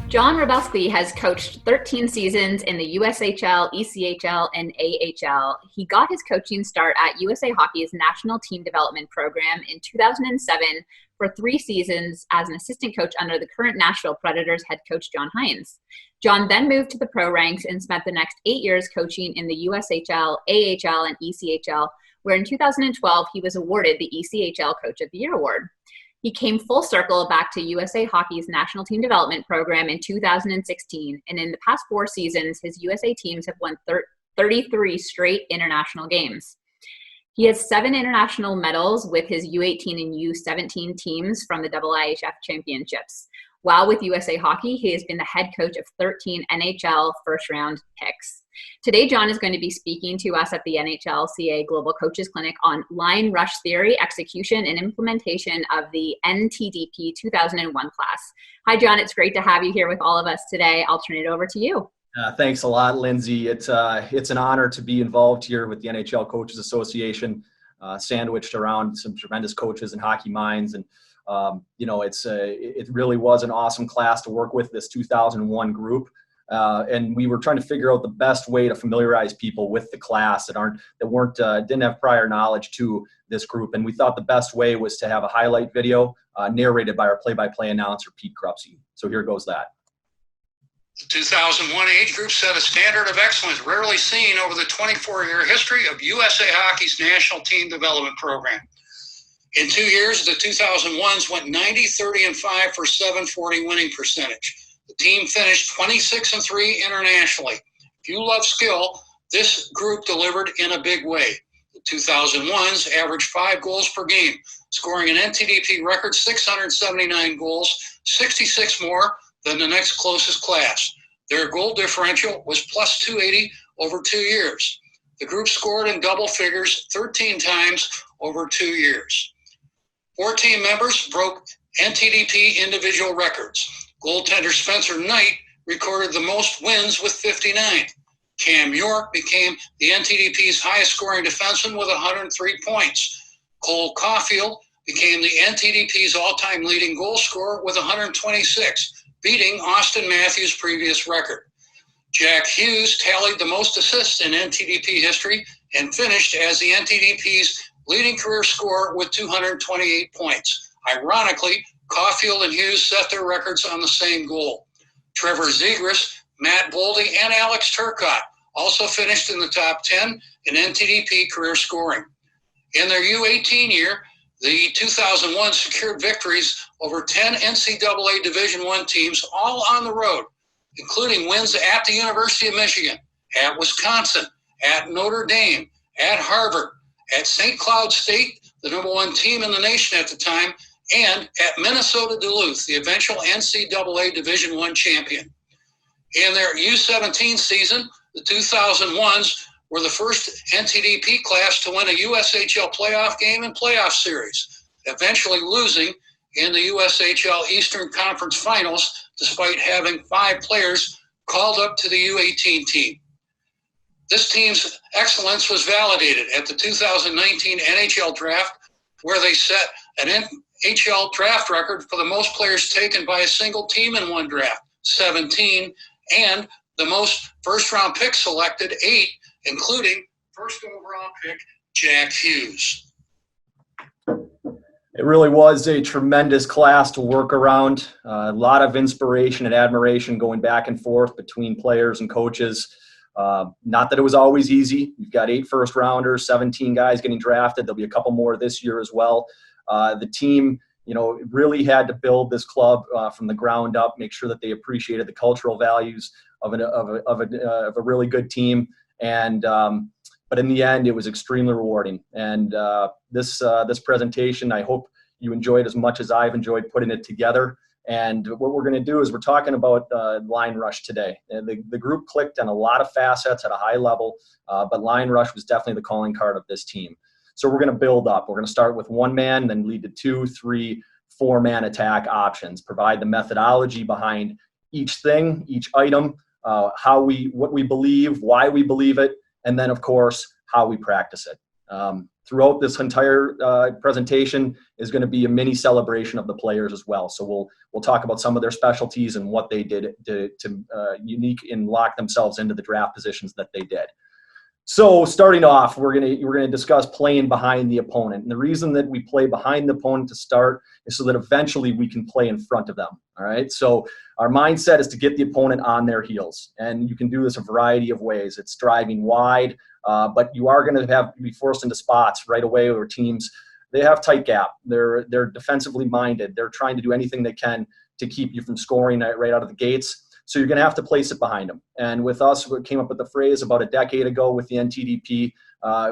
Jonon Wroblevski has coached 13 seasons in the USHL, ECHL, and AHL. He got his coaching start at USA Hockey's National Team Development Program in 2007 for 3 seasons as an assistant coach under the current Nashville Predators head coach John Hynes. John then moved to the pro ranks and spent the next 8 years coaching in the USHL, AHL, and ECHL, where in 2012 he was awarded the ECHL Coach of the Year award. He came full circle back to USA Hockey's National Team Development Program in 2016, and in the past 4 seasons, his USA teams have won 33 straight international games. He has 7 international medals with his U18 and U17 teams from the IIHF Championships. While with USA Hockey, he has been the head coach of 13 NHL first-round picks. Today, John is going to be speaking to us at the NHLCA Global Coaches Clinic on line rush theory, execution, and implementation of the NTDP 2001 class. Hi, John. It's great to have you here with all of us today. I'll turn it over to you. Thanks a lot, Lindsay. It's an honor to be involved here with the NHL Coaches Association, sandwiched around some tremendous coaches and hockey minds. And it really was an awesome class to work with, this 2001 group. And we were trying to figure out the best way to familiarize people with the class didn't have prior knowledge to this group. And we thought the best way was to have a highlight video narrated by our play-by-play announcer, Pete Krupski. So here goes that. The 2001 age group set a standard of excellence rarely seen over the 24-year history of USA Hockey's National Team Development Program. In 2 years, the 2001s went 90-30-5 for .740 winning percentage. The team finished 26-3 internationally. If you love skill, this group delivered in a big way. The 2001s averaged 5 goals per game, scoring an NTDP record 679 goals, 66 more than the next closest class. Their goal differential was plus 280 over 2 years. The group scored in double figures 13 times over 2 years. 14 members broke NTDP individual records. Goaltender Spencer Knight recorded the most wins with 59. Cam York became the NTDP's highest scoring defenseman with 103 points. Cole Caulfield became the NTDP's all-time leading goal scorer with 126, beating Austin Matthews' previous record. Jack Hughes tallied the most assists in NTDP history and finished as the NTDP's leading career scorer with 228 points. Ironically, Caulfield and Hughes set their records on the same goal. Trevor Zegras, Matt Boldy, and Alex Turcotte also finished in the top 10 in NTDP career scoring. In their U18 year, the 2001 secured victories over 10 NCAA Division I teams, all on the road, including wins at the University of Michigan, at Wisconsin, at Notre Dame, at Harvard, at St. Cloud State, the number 1 team in the nation at the time, and at Minnesota Duluth, the eventual NCAA Division I champion. In their U17 season, the 2001s were the first NTDP class to win a USHL playoff game and playoff series, eventually losing in the USHL Eastern Conference Finals despite having 5 players called up to the U18 team. This team's excellence was validated at the 2019 NHL Draft, where they set an NHL draft record for the most players taken by a single team in one draft, 17, and the most first-round picks selected, 8, including first overall pick Jack Hughes. It really was a tremendous class to work around. A lot of inspiration and admiration going back and forth between players and coaches. Not that it was always easy. You've got 8 first-rounders, 17 guys getting drafted. There'll be a couple more this year as well. The team, really had to build this club from the ground up, make sure that they appreciated the cultural values of a really good team. And but in the end, it was extremely rewarding. And this presentation, I hope you enjoyed as much as I've enjoyed putting it together. And what we're going to do is we're talking about line rush today. And the group clicked on a lot of facets at a high level, but line rush was definitely the calling card of this team. So we're going to build up. We're going to start with 1 man, then lead to 2, 3, 4-man attack options. Provide the methodology behind each thing, each item, what we believe, why we believe it, and then, of course, how we practice it. Throughout this entire presentation is going to be a mini celebration of the players as well. So we'll talk about some of their specialties and what they did to unique and lock themselves into the draft positions that they did. So starting off, we're gonna discuss playing behind the opponent. And the reason that we play behind the opponent to start is so that eventually we can play in front of them. All right. So our mindset is to get the opponent on their heels, and you can do this a variety of ways. It's driving wide, but you are going to have to be forced into spots right away where teams, they have tight gap. They're defensively minded. They're trying to do anything they can to keep you from scoring right out of the gates. So you're going to have to place it behind them. And with us, we came up with the phrase about a decade ago with the NTDP,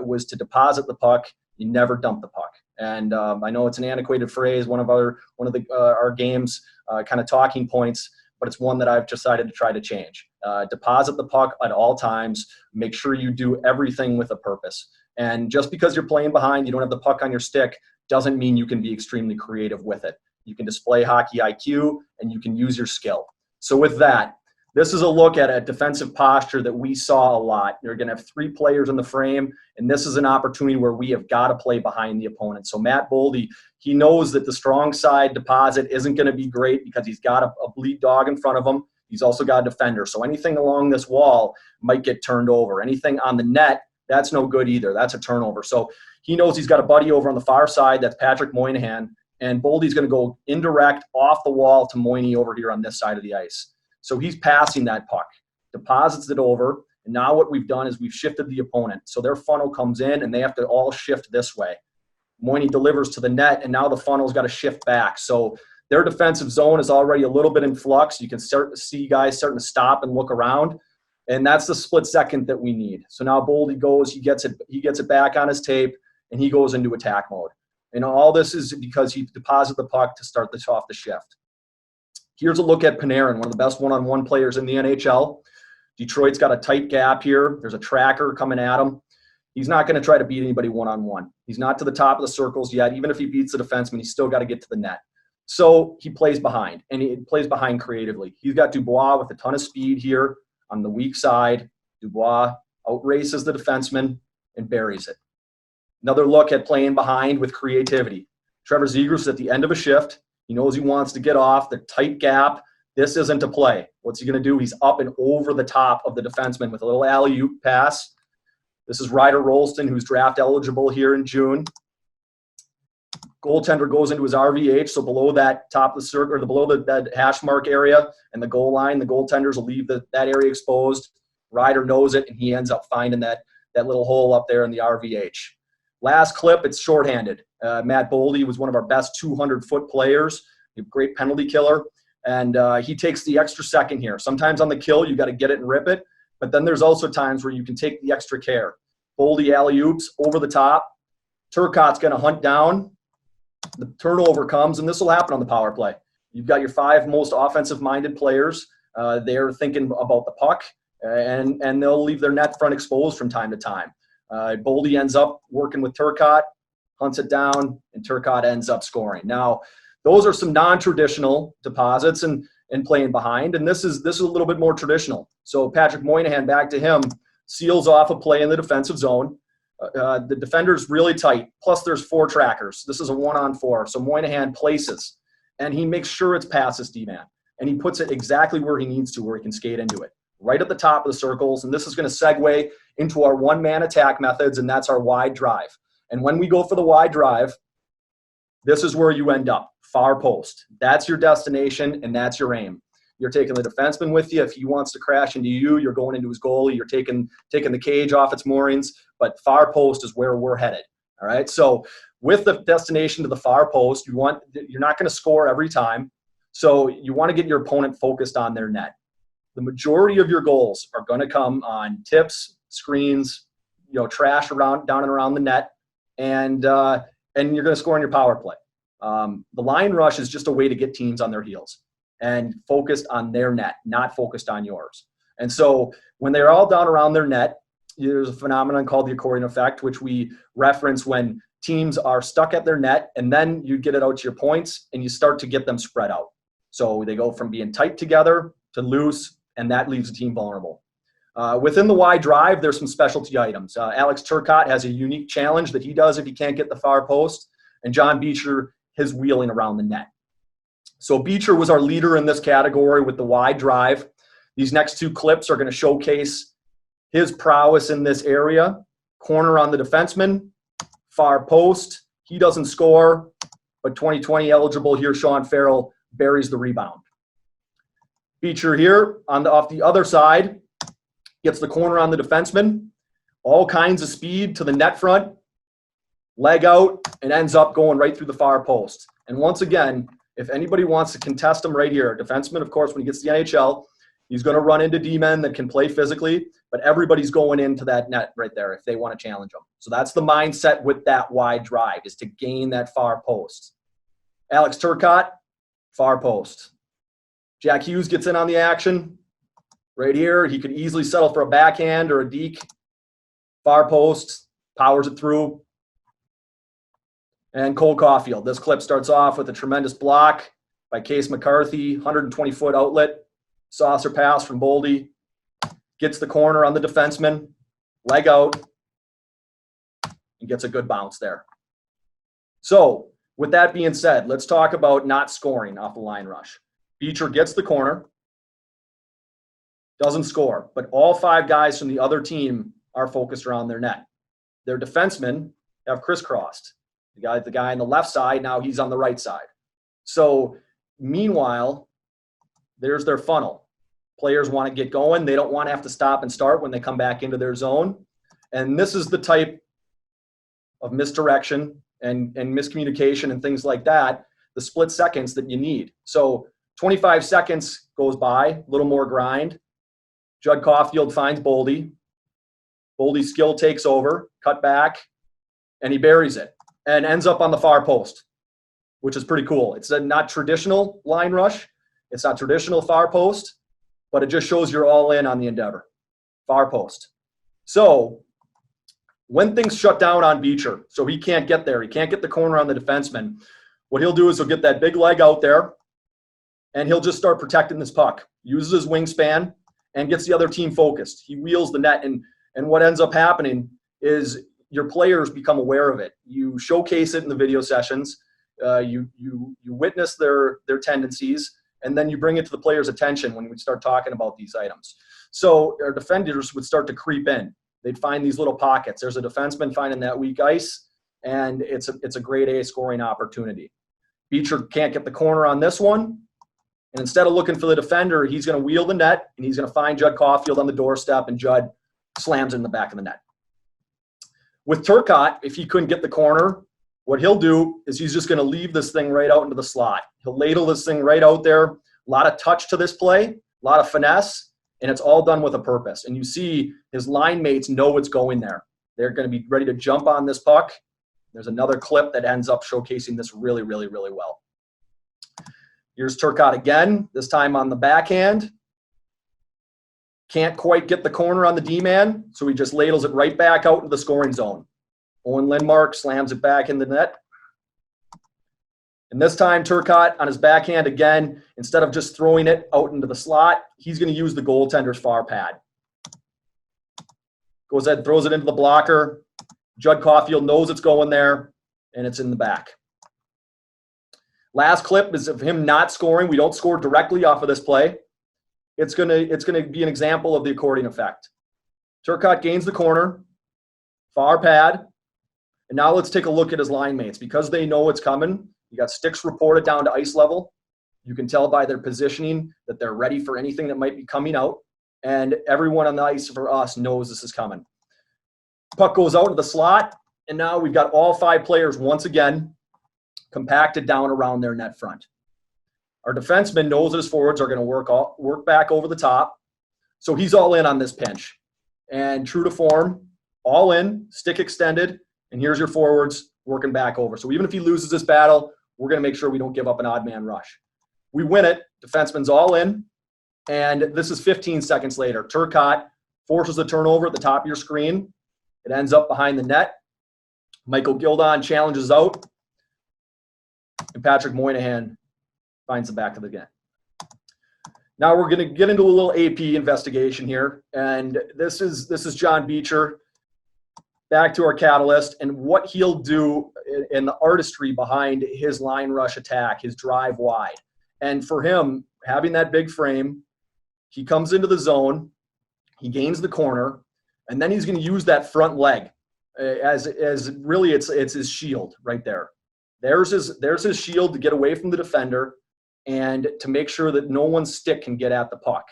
was to deposit the puck. You never dump the puck. And I know it's an antiquated phrase, one of our game's kind of talking points, but it's one that I've decided to try to change. Deposit the puck at all times. Make sure you do everything with a purpose. And just because you're playing behind, you don't have the puck on your stick, doesn't mean you can be extremely creative with it. You can display hockey IQ, and you can use your skill. So with that, this is a look at a defensive posture that we saw a lot. You're going to have 3 players in the frame, and this is an opportunity where we have got to play behind the opponent. So Matt Boldy, he knows that the strong side deposit isn't going to be great because he's got a bleed dog in front of him. He's also got a defender. So anything along this wall might get turned over. Anything on the net, that's no good either. That's a turnover. So he knows he's got a buddy over on the far side. That's Patrick Moynihan. And Boldy's going to go indirect off the wall to Moynie over here on this side of the ice. So he's passing that puck, deposits it over, and now what we've done is we've shifted the opponent. So their funnel comes in, and they have to all shift this way. Moynie delivers to the net, and now the funnel's got to shift back. So their defensive zone is already a little bit in flux. You can start to see guys starting to stop and look around, and that's the split second that we need. So now Boldy goes, he gets it back on his tape, and he goes into attack mode. And all this is because he deposited the puck to start this off the shift. Here's a look at Panarin, one of the best one-on-one players in the NHL. Detroit's got a tight gap here. There's a tracker coming at him. He's not going to try to beat anybody one-on-one. He's not to the top of the circles yet. Even if he beats the defenseman, he's still got to get to the net. So he plays behind, and he plays behind creatively. He's got Dubois with a ton of speed here on the weak side. Dubois outraces the defenseman and buries it. Another look at playing behind with creativity. Trevor Zegras at the end of a shift. He knows he wants to get off the tight gap. This isn't a play. What's he going to do? He's up and over the top of the defenseman with a little alley-oop pass. This is Ryder Rolston, who's draft eligible here in June. Goaltender goes into his RVH, so below that top of the circle, or below that hash mark area and the goal line, the goaltenders will leave that area exposed. Ryder knows it, and he ends up finding that little hole up there in the RVH. Last clip, it's shorthanded. Matt Boldy was one of our best 200-foot players, a great penalty killer, and he takes the extra second here. Sometimes on the kill, you got to get it and rip it, but then there's also times where you can take the extra care. Boldy alley-oops over the top. Turcotte's going to hunt down. The turnover comes, and this will happen on the power play. You've got your 5 most offensive-minded players. They're thinking about the puck, and they'll leave their net front exposed from time to time. Boldy ends up working with Turcotte, hunts it down, and Turcotte ends up scoring. Now, those are some non-traditional deposits and playing behind, and this is a little bit more traditional. So Patrick Moynihan, back to him, seals off a play in the defensive zone. The defender's really tight, plus there's 4 trackers. This is a 1-on-4, so Moynihan places, and he makes sure it's past his D-man, and he puts it exactly where he needs to, where he can skate into it, right at the top of the circles, and this is going to segue into our one-man attack methods, and that's our wide drive. And when we go for the wide drive, this is where you end up, far post. That's your destination, and that's your aim. You're taking the defenseman with you. If he wants to crash into you, you're going into his goalie. You're taking the cage off its moorings, but far post is where we're headed. All right. So with the destination to the far post, you're not going to score every time. So you want to get your opponent focused on their net. The majority of your goals are going to come on tips, screens, trash down and around the net, and you're going to score on your power play. The line rush is just a way to get teams on their heels and focused on their net, not focused on yours. And so when they're all down around their net, there's a phenomenon called the accordion effect, which we reference when teams are stuck at their net, and then you get it out to your points, and you start to get them spread out. So they go from being tight together to loose, and that leaves the team vulnerable. Within the wide drive, there's some specialty items. Alex Turcotte has a unique challenge that he does if he can't get the far post, and John Beecher, his wheeling around the net. So Beecher was our leader in this category with the wide drive. These next two clips are going to showcase his prowess in this area. Corner on the defenseman, far post. He doesn't score, but 2020 eligible here, Sean Farrell buries the rebound. Beecher here off the other side gets the corner on the defenseman. All kinds of speed to the net front, leg out, and ends up going right through the far post. And once again, if anybody wants to contest him right here, defenseman, of course, when he gets to the NHL, he's going to run into D-men that can play physically, but everybody's going into that net right there if they want to challenge him. So that's the mindset with that wide drive, is to gain that far post. Alex Turcotte, far post. Jack Hughes gets in on the action. Right here, he could easily settle for a backhand or a deke. Far post, powers it through. And Cole Caulfield. This clip starts off with a tremendous block by Case McCarthy, 120-foot outlet. Saucer pass from Boldy. Gets the corner on the defenseman. Leg out. And gets a good bounce there. So, with that being said, let's talk about not scoring off the line rush. Beecher gets the corner. Doesn't score, but all five guys from the other team are focused around their net. Their defensemen have crisscrossed. The guy on the left side, now he's on the right side. So meanwhile, there's their funnel. Players want to get going. They don't want to have to stop and start when they come back into their zone. And this is the type of misdirection and miscommunication and things like that, the split seconds that you need. So 25 seconds goes by, a little more grind. Judd Caulfield finds Boldy. Boldy's skill takes over, cut back, and he buries it and ends up on the far post, which is pretty cool. It's a not traditional line rush. It's not traditional far post, but it just shows you're all in on the endeavor. Far post. So when things shut down on Beecher, so he can't get there, he can't get the corner on the defenseman, what he'll do is he'll get that big leg out there, and he'll just start protecting this puck. Uses his wingspan, and gets the other team focused. He wheels the net, and what ends up happening is your players become aware of it. You showcase it in the video sessions. You witness their tendencies, and then you bring it to the players' attention when we start talking about these items. So our defenders would start to creep in. They'd find these little pockets. There's a defenseman finding that weak ice, and it's a grade A scoring opportunity. Beecher can't get the corner on this one. And instead of looking for the defender, he's going to wheel the net, and he's going to find Judd Caulfield on the doorstep, and Judd slams it in the back of the net. With Turcotte, if he couldn't get the corner, what he'll do is he's just going to leave this thing right out into the slot. He'll ladle this thing right out there. A lot of touch to this play, a lot of finesse, and it's all done with a purpose. And you see his line mates know what's going there. They're going to be ready to jump on this puck. There's another clip that ends up showcasing this really, really, really well. Here's Turcotte again, this time on the backhand. Can't quite get the corner on the D-man, so he just ladles it right back out into the scoring zone. Owen Lindmark slams it back in the net. And this time, Turcotte on his backhand again, instead of just throwing it out into the slot, he's going to use the goaltender's far pad. Goes ahead, throws it into the blocker. Judd Caulfield knows it's going there, and it's in the back. Last clip is of him not scoring. We don't score directly off of this play. It's gonna be an example of the accordion effect. Turcotte gains the corner, far pad, and now let's take a look at his line mates. Because they know it's coming, you got sticks reported down to ice level. You can tell by their positioning that they're ready for anything that might be coming out, and everyone on the ice for us knows this is coming. Puck goes out of the slot, and now we've got all five players once again compacted down around their net front. Our defenseman knows that his forwards are going to work back over the top, so he's all in on this pinch. And true to form, all in, stick extended, and here's your forwards working back over. So even if he loses this battle, we're going to make sure we don't give up an odd man rush. We win it, defenseman's all in, and this is 15 seconds later. Turcotte forces a turnover at the top of your screen. It ends up behind the net. Michael Gildon challenges out, and Patrick Moynihan finds the back of the net. Now we're going to get into a little AP investigation here. And this is John Beecher. Back to our catalyst and what he'll do in the artistry behind his line rush attack, his drive wide. And for him, having that big frame, he comes into the zone, he gains the corner, and then he's going to use that front leg as really it's his shield right there. There's his shield to get away from the defender and to make sure that no one's stick can get at the puck.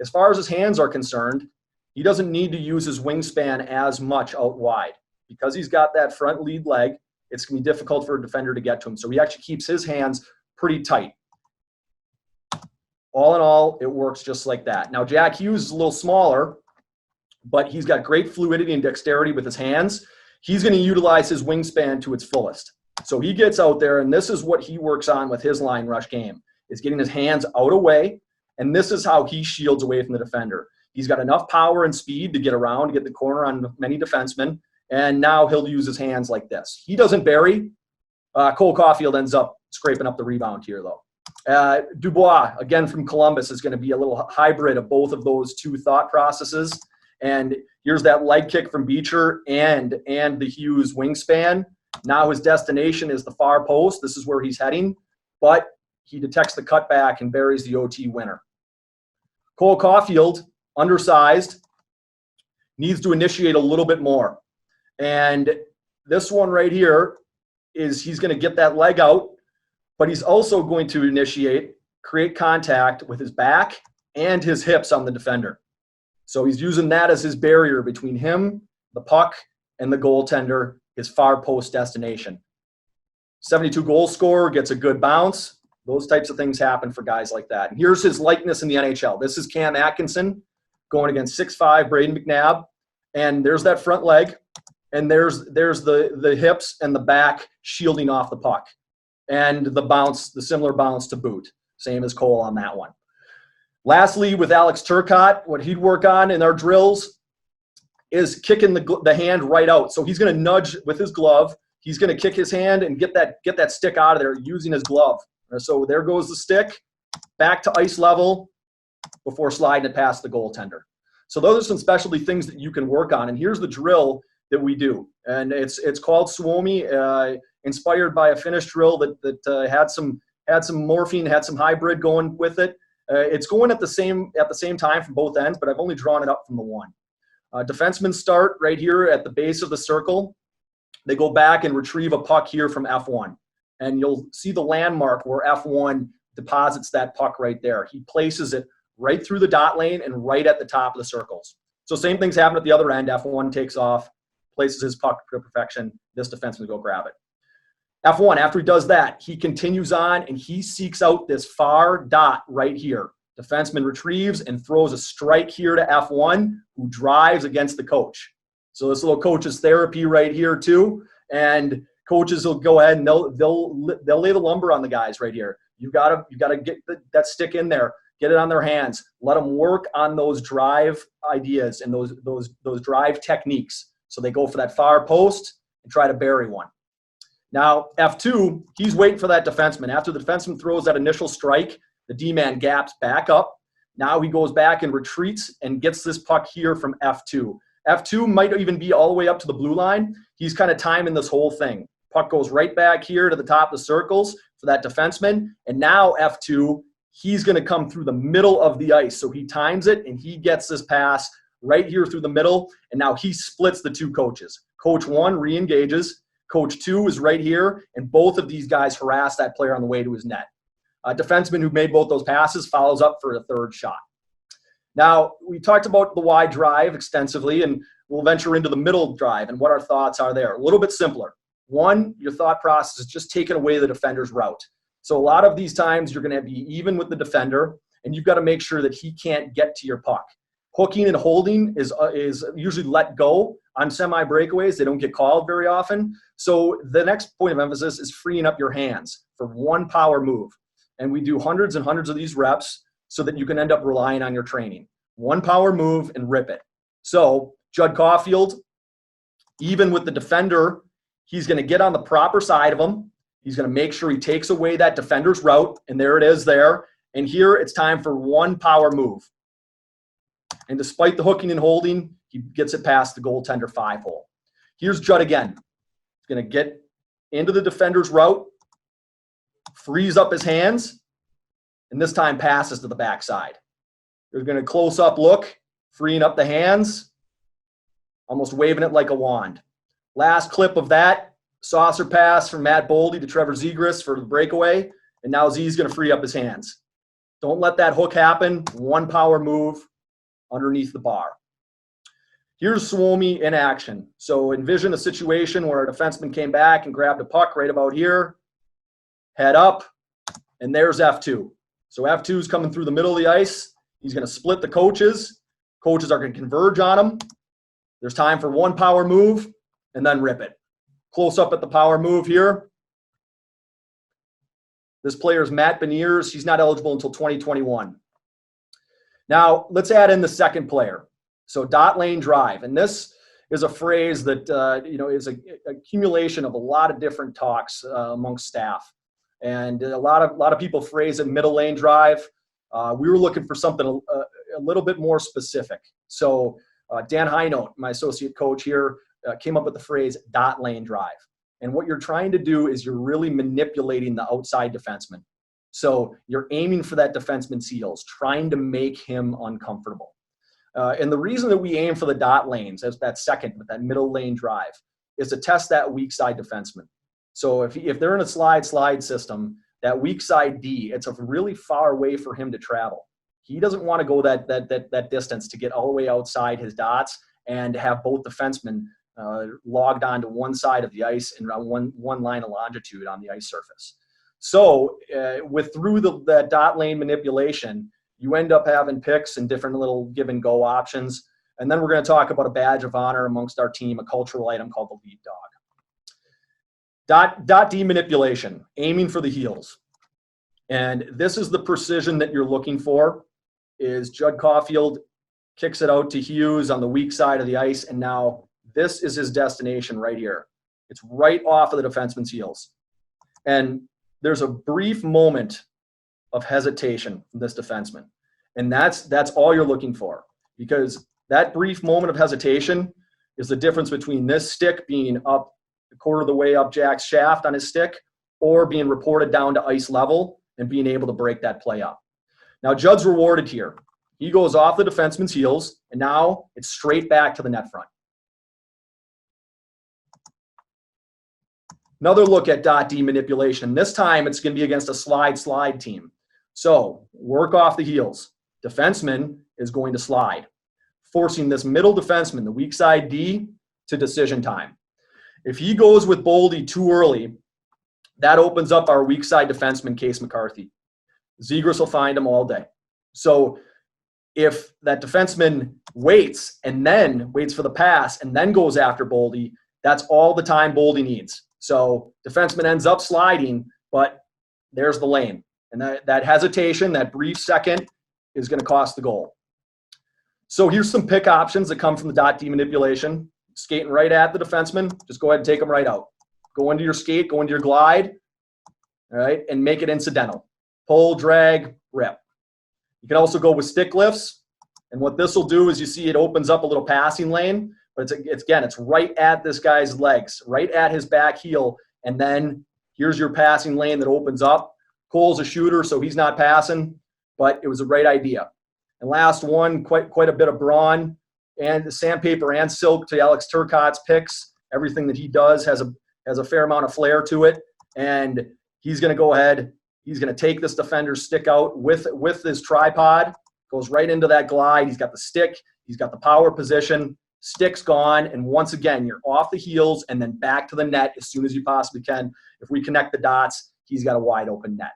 As far as his hands are concerned, he doesn't need to use his wingspan as much out wide. Because he's got that front lead leg, it's going to be difficult for a defender to get to him. So he actually keeps his hands pretty tight. All in all, it works just like that. Now, Jack Hughes is a little smaller, but he's got great fluidity and dexterity with his hands. He's going to utilize his wingspan to its fullest. So he gets out there, and this is what he works on with his line rush game, is getting his hands out away, and this is how he shields away from the defender. He's got enough power and speed to get around, to get the corner on many defensemen, and now he'll use his hands like this. He doesn't bury. Cole Caulfield ends up scraping up the rebound here, though. Dubois, again from Columbus, is going to be a little hybrid of both of those two thought processes. And here's that leg kick from Beecher and the Hughes wingspan. Now his destination is the far post. This is where he's heading, but he detects the cutback and buries the OT winner. Cole Caulfield, undersized, needs to initiate a little bit more. And this one right here is he's going to get that leg out, but he's also going to initiate, create contact with his back and his hips on the defender. So he's using that as his barrier between him, the puck, and the goaltender, his far post destination. 72 goal scorer, gets a good bounce. Those types of things happen for guys like that. And here's his likeness in the NHL. This is Cam Atkinson going against 6'5" Braden McNabb. And there's that front leg. And there's the hips and the back shielding off the puck. And the bounce, the similar bounce to boot. Same as Cole on that one. Lastly, with Alex Turcotte, what he'd work on in our drills is kicking the hand right out. So he's going to nudge with his glove. He's going to kick his hand and get that stick out of there using his glove. So there goes the stick, back to ice level before sliding it past the goaltender. So those are some specialty things that you can work on. And here's the drill that we do. And it's called Suomi, inspired by a Finnish drill that had some morphine, had some hybrid going with it. It's going at the same time from both ends, but I've only drawn it up from the one. Defensemen start right here at the base of the circle. They go back and retrieve a puck here from F1. And you'll see the landmark where F1 deposits that puck right there. He places it right through the dot lane and right at the top of the circles. So same things happen at the other end. F1 takes off, places his puck to perfection. This defenseman will go grab it. F1, after he does that, he continues on and he seeks out this far dot right here. Defenseman retrieves and throws a strike here to F1, who drives against the coach. So this little coach's therapy right here too. And coaches will go ahead and they'll lay the lumber on the guys right here. You've got to get that stick in there, get it on their hands, let them work on those drive ideas and those drive techniques. So they go for that far post and try to bury one. Now F2, he's waiting for that defenseman. After the defenseman throws that initial strike, the D-man gaps back up. Now he goes back and retreats and gets this puck here from F2. F2 might even be all the way up to the blue line. He's kind of timing this whole thing. Puck goes right back here to the top of the circles for that defenseman. And now F2, he's going to come through the middle of the ice. So he times it and he gets this pass right here through the middle. And now he splits the two coaches. Coach 1 re-engages. Coach 2 is right here. And both of these guys harass that player on the way to his net. A defenseman who made both those passes follows up for a third shot. Now, we talked about the wide drive extensively, and we'll venture into the middle drive and what our thoughts are there. A little bit simpler. One, your thought process is just taking away the defender's route. So a lot of these times you're going to be even with the defender, and you've got to make sure that he can't get to your puck. Hooking and holding is usually let go on semi-breakaways. They don't get called very often. So the next point of emphasis is freeing up your hands for one power move. And we do hundreds and hundreds of these reps so that you can end up relying on your training. One power move and rip it. So Judd Caulfield, even with the defender, he's going to get on the proper side of him. He's going to make sure he takes away that defender's route, and there it is there. And here it's time for one power move. And despite the hooking and holding, he gets it past the goaltender 5-hole. Here's Judd again. He's going to get into the defender's route, frees up his hands, and this time passes to the backside. They're going to close-up look, freeing up the hands, almost waving it like a wand. Last clip of that, saucer pass from Matt Boldy to Trevor Zegras for the breakaway, and now Z's going to free up his hands. Don't let that hook happen. One power move underneath the bar. Here's Suomi in action. So envision a situation where a defenseman came back and grabbed a puck right about here, head up, and there's F2. So F2 is coming through the middle of the ice. He's going to split the coaches. Coaches are going to converge on him. There's time for one power move, and then rip it. Close up at the power move here. This player is Matt Beniers. He's not eligible until 2021. Now, let's add in the second player. So dot lane drive. And this is a phrase that is an accumulation of a lot of different talks amongst staff. And a lot of people phrase it middle lane drive. We were looking for something a little bit more specific. So Dan Heinote, my associate coach here, came up with the phrase dot lane drive. And what you're trying to do is you're really manipulating the outside defenseman. So you're aiming for that defenseman's heels, trying to make him uncomfortable. And the reason that we aim for the dot lanes as that second, with that middle lane drive, is to test that weak side defenseman. So if they're in a slide system, that weak side D, it's a really far way for him to travel. He doesn't want to go that distance to get all the way outside his dots and have both defensemen logged onto one side of the ice and one line of longitude on the ice surface. So through that dot lane manipulation, you end up having picks and different little give and go options. And then we're going to talk about a badge of honor amongst our team, a cultural item called the lead dog. Dot D manipulation, aiming for the heels. And this is the precision that you're looking for. Is Judd Caulfield kicks it out to Hughes on the weak side of the ice, and now this is his destination right here. It's right off of the defenseman's heels. And there's a brief moment of hesitation from this defenseman. And that's all you're looking for, because that brief moment of hesitation is the difference between this stick being up a quarter of the way up Jack's shaft on his stick or being reported down to ice level and being able to break that play up. Now, Judd's rewarded here. He goes off the defenseman's heels, and now it's straight back to the net front. Another look at dot D manipulation. This time it's going to be against a slide team. So work off the heels. Defenseman is going to slide, forcing this middle defenseman, the weak side D, to decision time. If he goes with Boldy too early, that opens up our weak side defenseman, Case McCarthy. Zegras will find him all day. So if that defenseman waits and then waits for the pass and then goes after Boldy, that's all the time Boldy needs. So defenseman ends up sliding, but there's the lane. And that hesitation, that brief second, is going to cost the goal. So here's some pick options that come from the dot D manipulation. Skating right at the defenseman, just go ahead and take them right out. Go into your skate, go into your glide, all right, and make it incidental. Pull, drag, rip. You can also go with stick lifts. And what this will do is you see it opens up a little passing lane, but it's right at this guy's legs, right at his back heel. And then here's your passing lane that opens up. Cole's a shooter, so he's not passing, but it was a right idea. And last one, quite a bit of brawn and sandpaper and silk to Alex Turcotte's picks. Everything that he does has a fair amount of flair to it. And he's going to go ahead. He's going to take this defender's stick out with his tripod, goes right into that glide. He's got the stick. He's got the power position. Stick's gone. And once again, you're off the heels and then back to the net as soon as you possibly can. If we connect the dots, he's got a wide open net.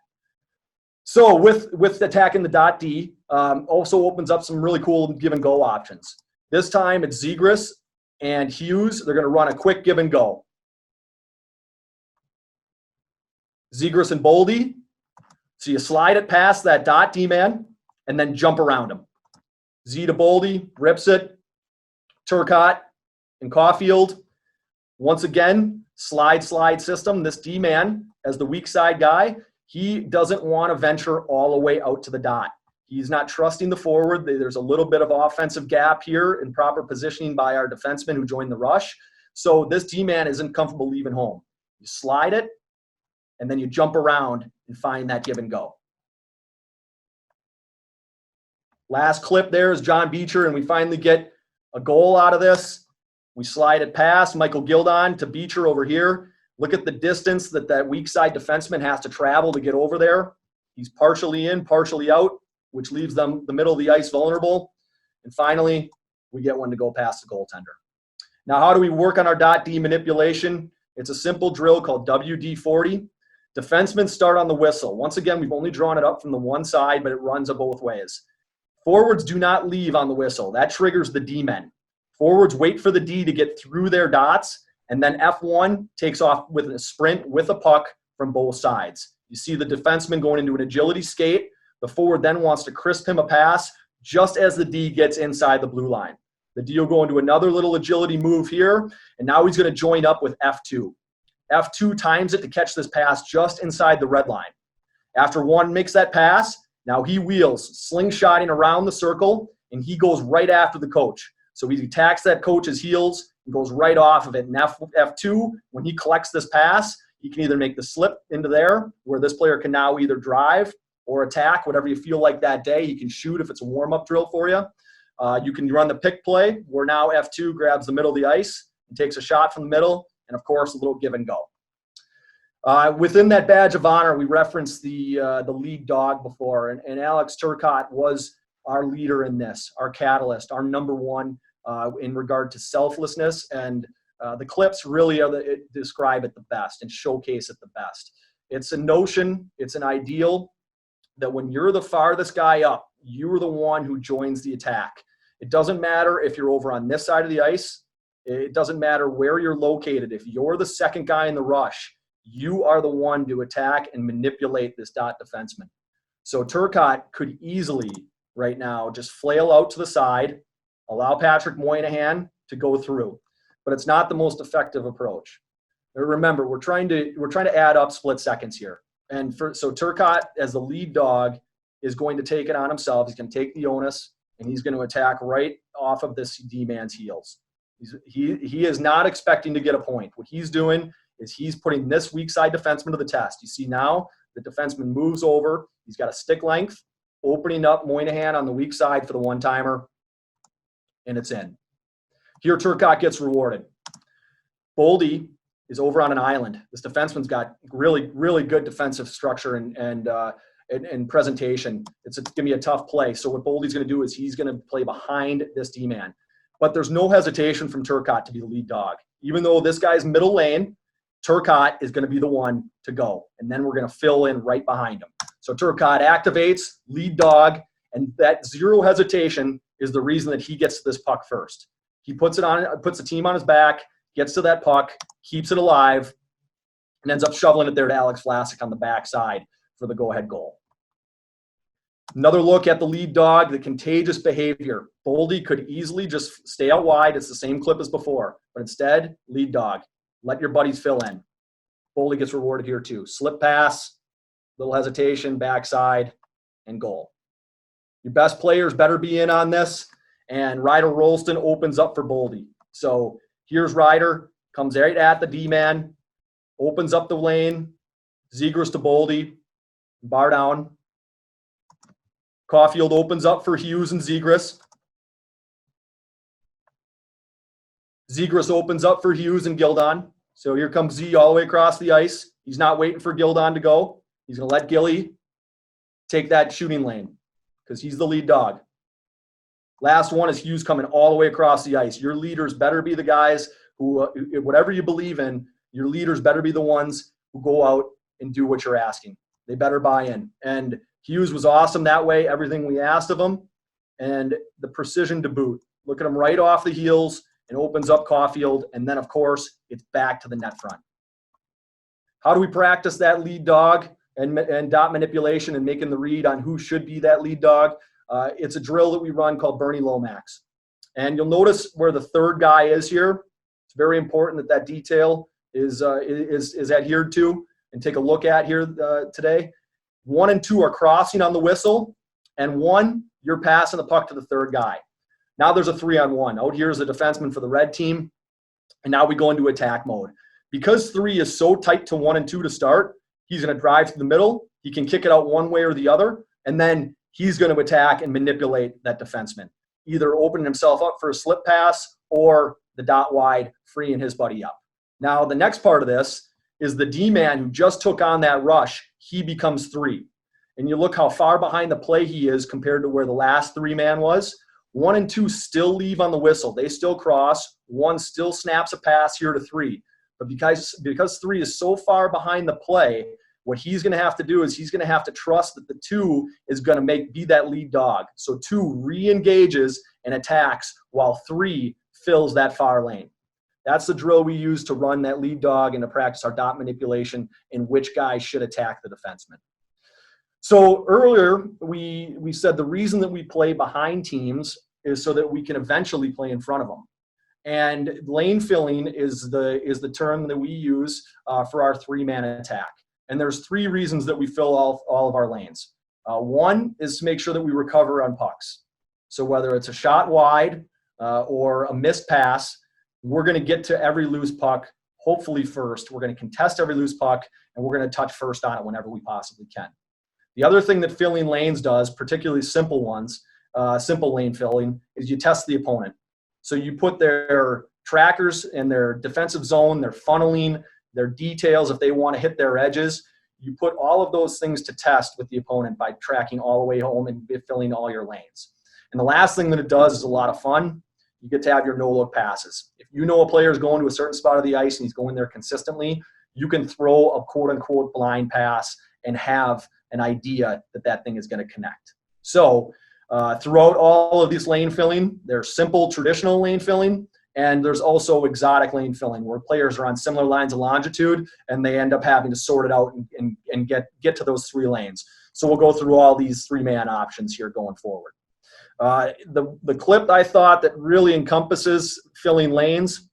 So with attacking the dot D, also opens up some really cool give and go options. This time it's Zegras and Hughes. They're going to run a quick give and go. Zegras and Boldy. So you slide it past that dot D man and then jump around him. Z to Boldy, rips it. Turcotte and Caulfield. Once again, slide system. This D man as the weak side guy he doesn't want to venture all the way out to the dot. He's not trusting the forward. There's a little bit of offensive gap here in proper positioning by our defenseman who joined the rush. So this D-man isn't comfortable leaving home. You slide it, and then you jump around and find that give and go. Last clip there is John Beecher, and we finally get a goal out of this. We slide it past Michael Gildon to Beecher over here. Look at the distance that weak side defenseman has to travel to get over there. He's partially in, partially out, which leaves them the middle of the ice vulnerable. And finally, we get one to go past the goaltender. Now, how do we work on our dot D manipulation? It's a simple drill called WD-40. Defensemen start on the whistle. Once again, we've only drawn it up from the one side, but it runs both ways. Forwards do not leave on the whistle. That triggers the D-men. Forwards wait for the D to get through their dots, and then F1 takes off with a sprint with a puck from both sides. You see the defenseman going into an agility skate. The forward then wants to crisp him a pass just as the D gets inside the blue line. The D will go into another little agility move here, and now he's going to join up with F2. F2 times it to catch this pass just inside the red line. After one makes that pass, now he wheels, slingshotting around the circle, and he goes right after the coach. So he attacks that coach's heels and goes right off of it. And F2, when he collects this pass, he can either make the slip into there, where this player can now either drive or attack, whatever you feel like that day. You can shoot if it's a warm-up drill for you. You can run the pick play, where now F2 grabs the middle of the ice and takes a shot from the middle, and, of course, a little give and go. Within that badge of honor, we referenced the lead dog before, and Alex Turcotte was our leader in this, our catalyst, our number one in regard to selflessness, and the clips really describe it the best and showcase it the best. It's a notion, it's an ideal that when you're the farthest guy up, you're the one who joins the attack. It doesn't matter if you're over on this side of the ice. It doesn't matter where you're located. If you're the second guy in the rush, you are the one to attack and manipulate this dot defenseman. So Turcotte could easily right now just flail out to the side, allow Patrick Moynihan to go through. But it's not the most effective approach. Now remember, we're trying to add up split seconds here. And so Turcotte, as the lead dog, is going to take it on himself. He's going to take the onus, and he's going to attack right off of this D-man's heels. He is not expecting to get a point. What he's doing is he's putting this weak side defenseman to the test. You see now the defenseman moves over. He's got a stick length, opening up Moynihan on the weak side for the one-timer, and it's in. Here Turcotte gets rewarded. Boldy is over on an island. This defenseman's got really, really good defensive structure and presentation. It's going to be a tough play. So what Boldy's going to do is he's going to play behind this D-man. But there's no hesitation from Turcotte to be the lead dog. Even though this guy's middle lane, Turcotte is going to be the one to go. And then we're going to fill in right behind him. So Turcotte activates, lead dog, and that zero hesitation is the reason that he gets to this puck first. He puts the team on his back, gets to that puck, keeps it alive, and ends up shoveling it there to Alex Vlasic on the backside for the go-ahead goal. Another look at the lead dog, the contagious behavior. Boldy could easily just stay out wide. It's the same clip as before. But instead, lead dog. Let your buddies fill in. Boldy gets rewarded here too. Slip pass, little hesitation, backside, and goal. Your best players better be in on this. And Ryder Rolston opens up for Boldy. So here's Ryder, comes right at the D-man, opens up the lane, Zegras to Boldy, bar down. Caulfield opens up for Hughes and Zegras. Zegras opens up for Hughes and Gildon. So here comes Z all the way across the ice. He's not waiting for Gildon to go. He's going to let Gilly take that shooting lane because he's the lead dog. Last one is Hughes coming all the way across the ice. Your leaders better be the guys who, whatever you believe in, your leaders better be the ones who go out and do what you're asking. They better buy in. And Hughes was awesome that way, everything we asked of him, and the precision to boot. Look at him right off the heels and opens up Caulfield, and then, of course, it's back to the net front. How do we practice that lead dog and dot manipulation and making the read on who should be that lead dog? It's a drill that we run called Bernie Lomax. And you'll notice where the third guy is here. It's very important that detail is adhered to. and take a look at here today. 1 and 2 are crossing on the whistle, and 1, you're passing the puck to the third guy. Now there's a 3-on-1. Out here is the defenseman for the red team, and now we go into attack mode. Because 3 is so tight to 1 and 2 to start, he's going to drive to the middle. He can kick it out one way or the other, and then he's going to attack and manipulate that defenseman, either opening himself up for a slip pass or the dot wide, freeing his buddy up. Now, the next part of this is the D-man who just took on that rush, he becomes 3. And you look how far behind the play he is compared to where the last 3-man was. 1 and 2 still leave on the whistle. They still cross. 1 still snaps a pass here to 3. But because 3 is so far behind the play, what he's going to have to do is he's going to have to trust that the 2 is going to be that lead dog. So 2 re-engages and attacks while 3 fills that far lane. That's the drill we use to run that lead dog and to practice our dot manipulation and which guy should attack the defenseman. So earlier we said the reason that we play behind teams is so that we can eventually play in front of them. And lane filling is the term that we use for our 3-man attack. And there's 3 reasons that we fill all of our lanes. 1 is to make sure that we recover on pucks. So whether it's a shot wide or a missed pass, we're going to get to every loose puck, hopefully first. We're going to contest every loose puck, and we're going to touch first on it whenever we possibly can. The other thing that filling lanes does, particularly simple ones, simple lane filling, is you test the opponent. So you put their trackers in their defensive zone, their funneling, their details, if they want to hit their edges. You put all of those things to test with the opponent by tracking all the way home and filling all your lanes. And the last thing that it does is a lot of fun. You get to have your no-look passes. If you know a player is going to a certain spot of the ice and he's going there consistently, you can throw a quote-unquote blind pass and have an idea that that thing is going to connect. So throughout all of this lane filling, there's simple traditional lane filling, and there's also exotic lane filling where players are on similar lines of longitude and they end up having to sort it out and get to those 3 lanes. So we'll go through all these 3-man options here going forward. The clip I thought that really encompasses filling lanes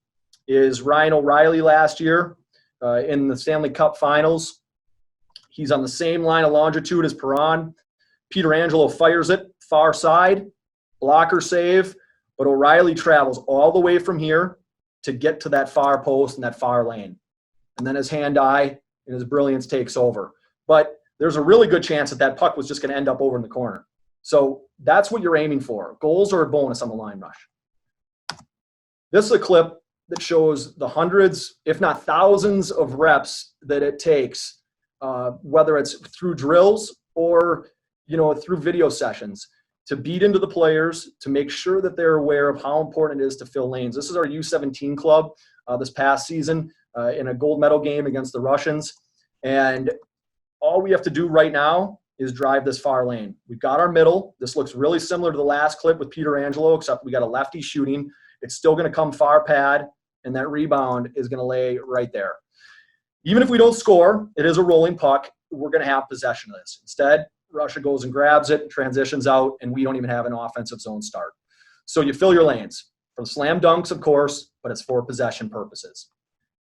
is Ryan O'Reilly last year in the Stanley Cup Finals. He's on the same line of longitude as Perron. Peter Angelo fires it far side, blocker save, but O'Reilly travels all the way from here to get to that far post and that far lane. And then his hand-eye and his brilliance takes over. But there's a really good chance that that puck was just going to end up over in the corner. So that's what you're aiming for. Goals are a bonus on the line rush. This is a clip that shows the hundreds, if not thousands of reps that it takes, whether it's through drills or through video sessions, to beat into the players, to make sure that they're aware of how important it is to fill lanes. This is our U17 club this past season in a gold medal game against the Russians. And all we have to do right now is drive this far lane. We've got our middle. This looks really similar to the last clip with Peter Angelo, except we got a lefty shooting. It's still going to come far pad, and that rebound is going to lay right there. Even if we don't score, it is a rolling puck. We're going to have possession of this. Instead, Russia goes and grabs it, transitions out, and we don't even have an offensive zone start. So you fill your lanes. For the slam dunks, of course, but it's for possession purposes.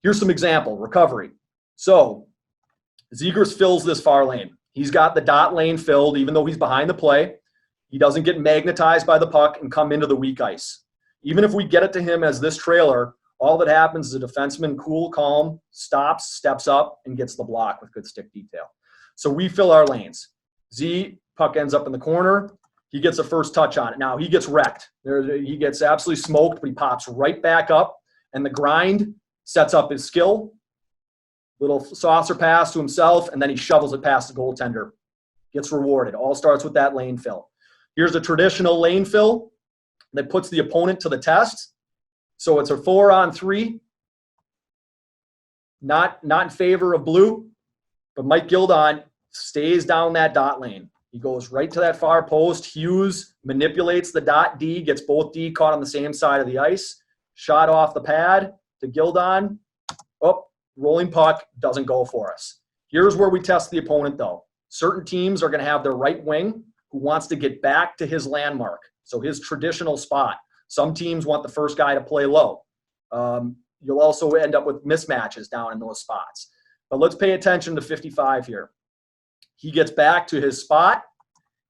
Here's some example, recovery. So Zegers fills this far lane. He's got the dot lane filled, even though he's behind the play. He doesn't get magnetized by the puck and come into the weak ice. Even if we get it to him as this trailer, all that happens is a defenseman, cool, calm, stops, steps up, and gets the block with good stick detail. So we fill our lanes. Z, puck ends up in the corner. He gets a first touch on it. Now, he gets wrecked. He gets absolutely smoked, but he pops right back up, and the grind sets up his skill. Little saucer pass to himself, and then he shovels it past the goaltender. Gets rewarded. All starts with that lane fill. Here's a traditional lane fill that puts the opponent to the test. So it's a 4-on-3. Not in favor of blue, but Mike Gildon stays down that dot lane. He goes right to that far post. Hughes manipulates the dot D, gets both D caught on the same side of the ice. Shot off the pad to Gildon. Oh, rolling puck doesn't go for us. Here's where we test the opponent, though. Certain teams are going to have their right wing who wants to get back to his landmark, so his traditional spot. Some teams want the first guy to play low. You'll also end up with mismatches down in those spots. But let's pay attention to 55 here. He gets back to his spot,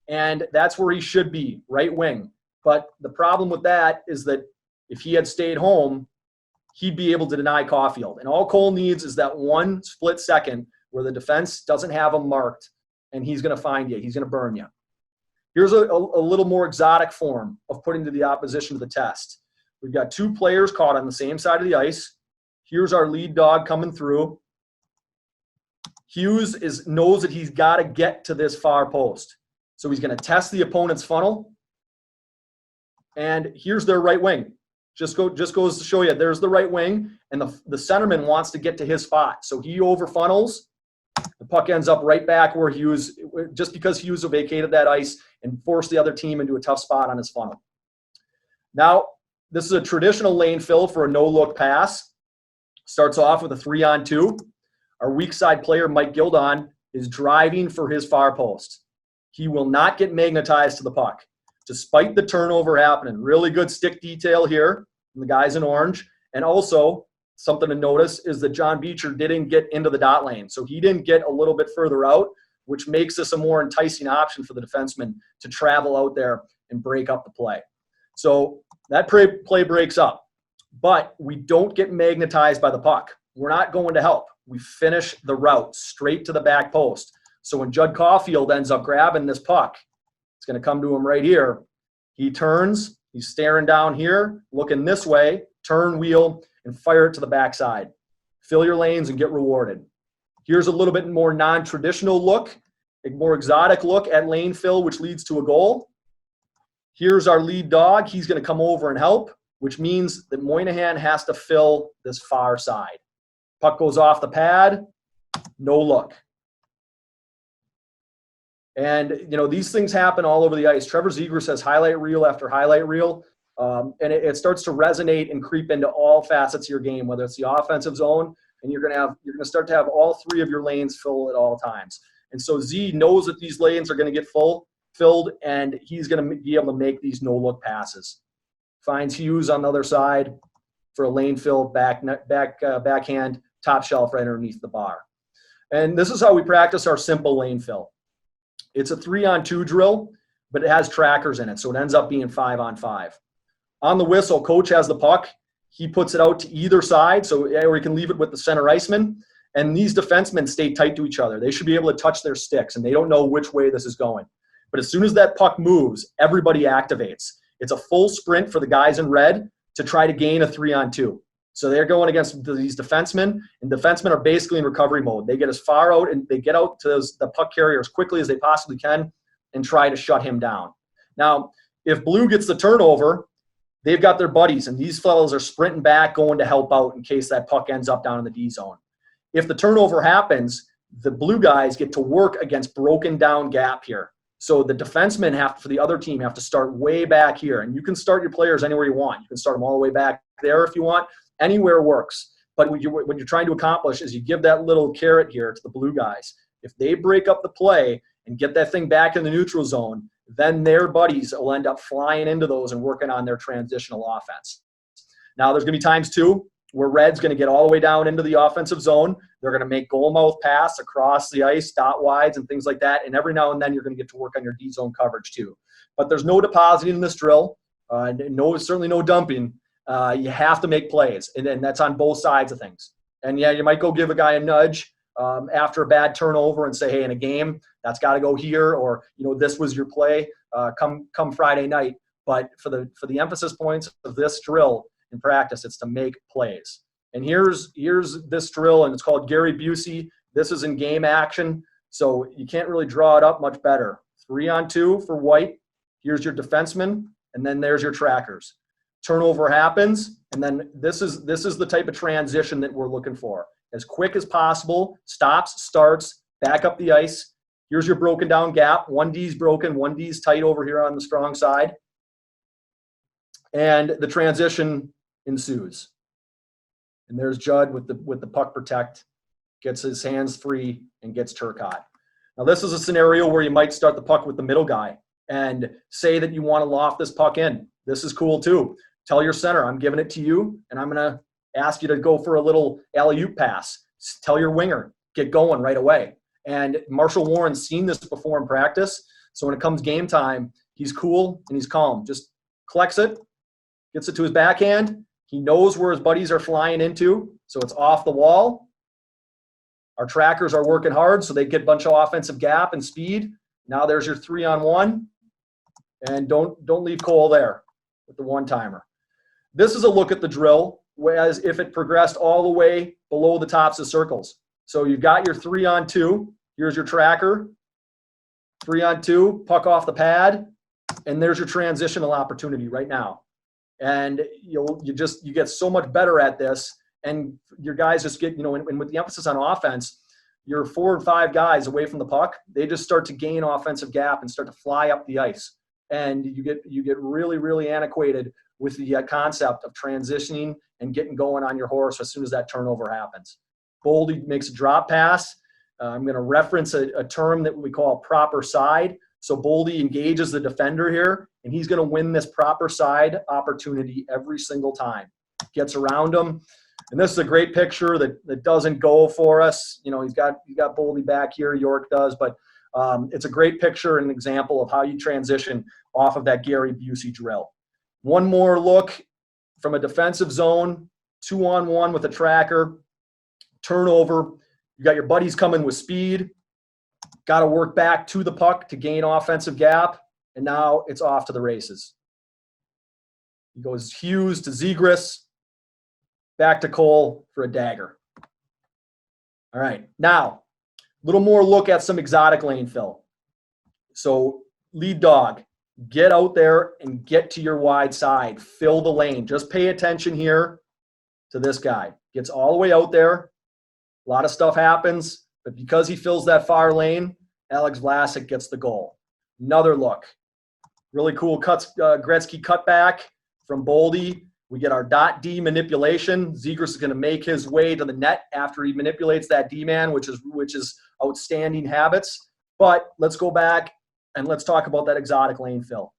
and that's where he should be, right wing. But the problem with that is that if he had stayed home, he'd be able to deny Caulfield. And all Cole needs is that one split second where the defense doesn't have him marked, and he's going to find you. He's going to burn you. Here's a little more exotic form of putting to the opposition to the test. We've got two players caught on the same side of the ice. Here's our lead dog coming through. Hughes knows that he's got to get to this far post. So he's going to test the opponent's funnel. And here's their right wing. Just goes to show you, there's the right wing, and the centerman wants to get to his spot. So he over funnels. The puck ends up right back where Hughes, just because Hughes vacated that ice and forced the other team into a tough spot on his funnel. Now, this is a traditional lane fill for a no-look pass. Starts off with a 3-on-2. Our weak side player, Mike Gildon, is driving for his far post. He will not get magnetized to the puck, despite the turnover happening. Really good stick detail here from the guys in orange. And also, something to notice is that John Beecher didn't get into the dot lane. So he didn't get a little bit further out, which makes this a more enticing option for the defenseman to travel out there and break up the play. So that play breaks up. But we don't get magnetized by the puck. We're not going to help. We finish the route straight to the back post. So when Judd Caulfield ends up grabbing this puck, it's going to come to him right here. He turns, he's staring down here, looking this way, turn, wheel, and fire it to the backside. Fill your lanes and get rewarded. Here's a little bit more non-traditional look, a more exotic look at lane fill, which leads to a goal. Here's our lead dog. He's going to come over and help, which means that Moynihan has to fill this far side. Puck goes off the pad, no look. And, these things happen all over the ice. Trevor Zegras has highlight reel after highlight reel, and it starts to resonate and creep into all facets of your game, whether it's the offensive zone, and you're going to start to have all three of your lanes full at all times. And so Z knows that these lanes are going to get filled, and he's going to be able to make these no-look passes. Finds Hughes on the other side for a lane fill, backhand, top shelf right underneath the bar. And this is how we practice our simple lane fill. It's a 3-on-2 drill, but it has trackers in it, so it ends up being 5-on-5. On the whistle, coach has the puck. He puts it out to either side, or he can leave it with the center iceman. And these defensemen stay tight to each other. They should be able to touch their sticks, and they don't know which way this is going. But as soon as that puck moves, everybody activates. It's a full sprint for the guys in red to try to gain a 3-on-2. So they're going against these defensemen, and defensemen are basically in recovery mode. They get as far out and they get out to the puck carrier as quickly as they possibly can and try to shut him down. Now, if blue gets the turnover, they've got their buddies, and these fellows are sprinting back, going to help out in case that puck ends up down in the D zone. If the turnover happens, the blue guys get to work against broken down gap here. So the defensemen for the other team have to start way back here. And you can start your players anywhere you want. You can start them all the way back there if you want. Anywhere works. But what you're trying to accomplish is you give that little carrot here to the blue guys. If they break up the play and get that thing back in the neutral zone, then their buddies will end up flying into those and working on their transitional offense. Now, there's going to be times, too, where red's going to get all the way down into the offensive zone. They're going to make goal mouth pass across the ice, dot wides, and things like that. And every now and then you're going to get to work on your D-zone coverage, too. But there's no depositing in this drill. Certainly no dumping. You have to make plays, and that's on both sides of things. And, yeah, you might go give a guy a nudge after a bad turnover and say, hey, in a game, that's got to go here, or, this was your play come Friday night. But for the emphasis points of this drill in practice, it's to make plays. And here's this drill, and it's called Gary Busey. This is in game action, so you can't really draw it up much better. 3-on-2 for white. Here's your defenseman, and then there's your trackers. Turnover happens, and then this is the type of transition that we're looking for. As quick as possible, stops, starts, back up the ice. Here's your broken down gap. 1D's broken, 1D's tight over here on the strong side. And the transition ensues. And there's Judd with the puck protect, gets his hands free, and gets Turcotte. Now, this is a scenario where you might start the puck with the middle guy and say that you want to loft this puck in. This is cool, too. Tell your center, I'm giving it to you, and I'm going to ask you to go for a little alley-oop pass. Tell your winger, get going right away. And Marshall Warren's seen this before in practice. So when it comes game time, he's cool and he's calm. Just collects it, gets it to his backhand. He knows where his buddies are flying into, so it's off the wall. Our trackers are working hard, so they get a bunch of offensive gap and speed. Now there's your 3-on-1. And don't leave Cole there with the one-timer. This is a look at the drill, whereas if it progressed all the way below the tops of circles. So you've got your 3-on-2. Here's your tracker. 3-on-2, puck off the pad, and there's your transitional opportunity right now. And you get so much better at this, and your guys just get, and with the emphasis on offense, your 4 and 5 guys away from the puck, they just start to gain offensive gap and start to fly up the ice. And you get really, really antiquated with the concept of transitioning and getting going on your horse as soon as that turnover happens. Boldy makes a drop pass. I'm going to reference a term that we call proper side. So Boldy engages the defender here, and he's going to win this proper side opportunity every single time. Gets around him. And this is a great picture that doesn't go for us. He's got Boldy back here, York does, but it's a great picture and an example of how you transition off of that Gary Busey drill. One more look from a defensive zone, 2-on-1 with a tracker, turnover. You got your buddies coming with speed, got to work back to the puck to gain offensive gap, and now it's off to the races. He goes Hughes to Zegras, back to Cole for a dagger. All right, now a little more look at some exotic lane fill. So lead dog, get out there and get to your wide side. Fill the lane. Just pay attention here to this guy. Gets all the way out there. A lot of stuff happens, but because he fills that far lane, Alex Vlasic gets the goal. Another look. Really cool Gretzky cutback from Boldy. We get our .D manipulation. Zegras is going to make his way to the net after he manipulates that D-man, which is outstanding habits. But let's go back and let's talk about that exotic lane fill.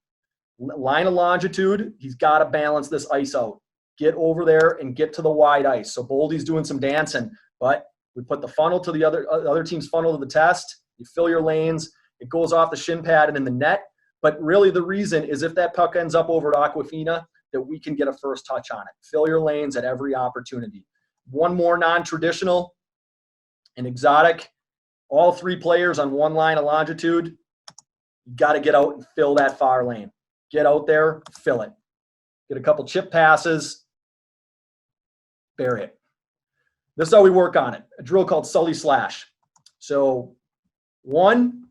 Line of longitude, he's got to balance this ice out. Get over there and get to the wide ice. So Boldy's doing some dancing, but we put the funnel to the other team's funnel to the test. You fill your lanes. It goes off the shin pad and in the net. But really the reason is if that puck ends up over at Aquafina, that we can get a first touch on it. Fill your lanes at every opportunity. One more non-traditional and exotic. All 3 players on one line of longitude. You got to get out and fill that far lane. Get out there, fill it. Get a couple chip passes, bury it. This is how we work on it. A drill called Sully Slash. So 1,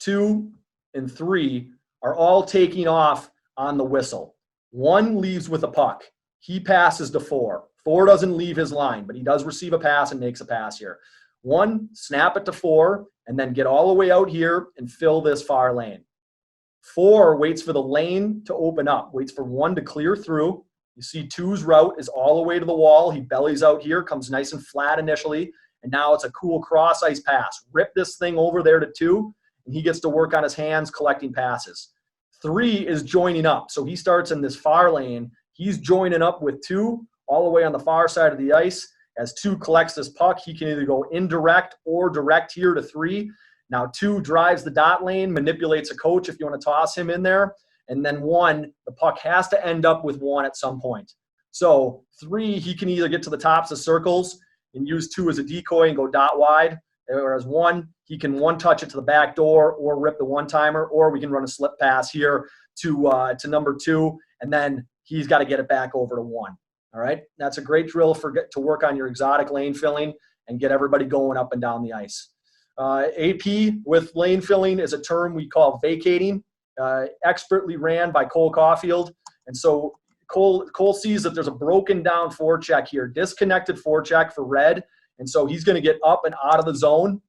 2, and 3 are all taking off on the whistle. 1 leaves with a puck. He passes to 4. 4 doesn't leave his line, but he does receive a pass and makes a pass here. 1, snap it to 4, and then get all the way out here and fill this far lane. 4 waits for the lane to open up, waits for 1 to clear through. You see 2's route is all the way to the wall. He bellies out here, comes nice and flat initially, and now it's a cool cross ice pass. Rip this thing over there to 2, and he gets to work on his hands collecting passes. 3 is joining up. So he starts in this far lane. He's joining up with 2 all the way on the far side of the ice. As 2 collects this puck, he can either go indirect or direct here to 3. Now 2 drives the dot lane, manipulates a coach if you want to toss him in there. And then 1, the puck has to end up with 1 at some point. So 3, he can either get to the tops of circles and use 2 as a decoy and go dot wide. Whereas 1, he can one-touch it to the back door or rip the one-timer, or we can run a slip pass here to number 2, and then he's got to get it back over to 1. All right? That's a great drill to work on your exotic lane filling and get everybody going up and down the ice. AP with lane filling is a term we call vacating, expertly ran by Cole Caulfield. And so Cole sees that there's a broken down forecheck here, disconnected forecheck for red. And so he's going to get up and out of the zone.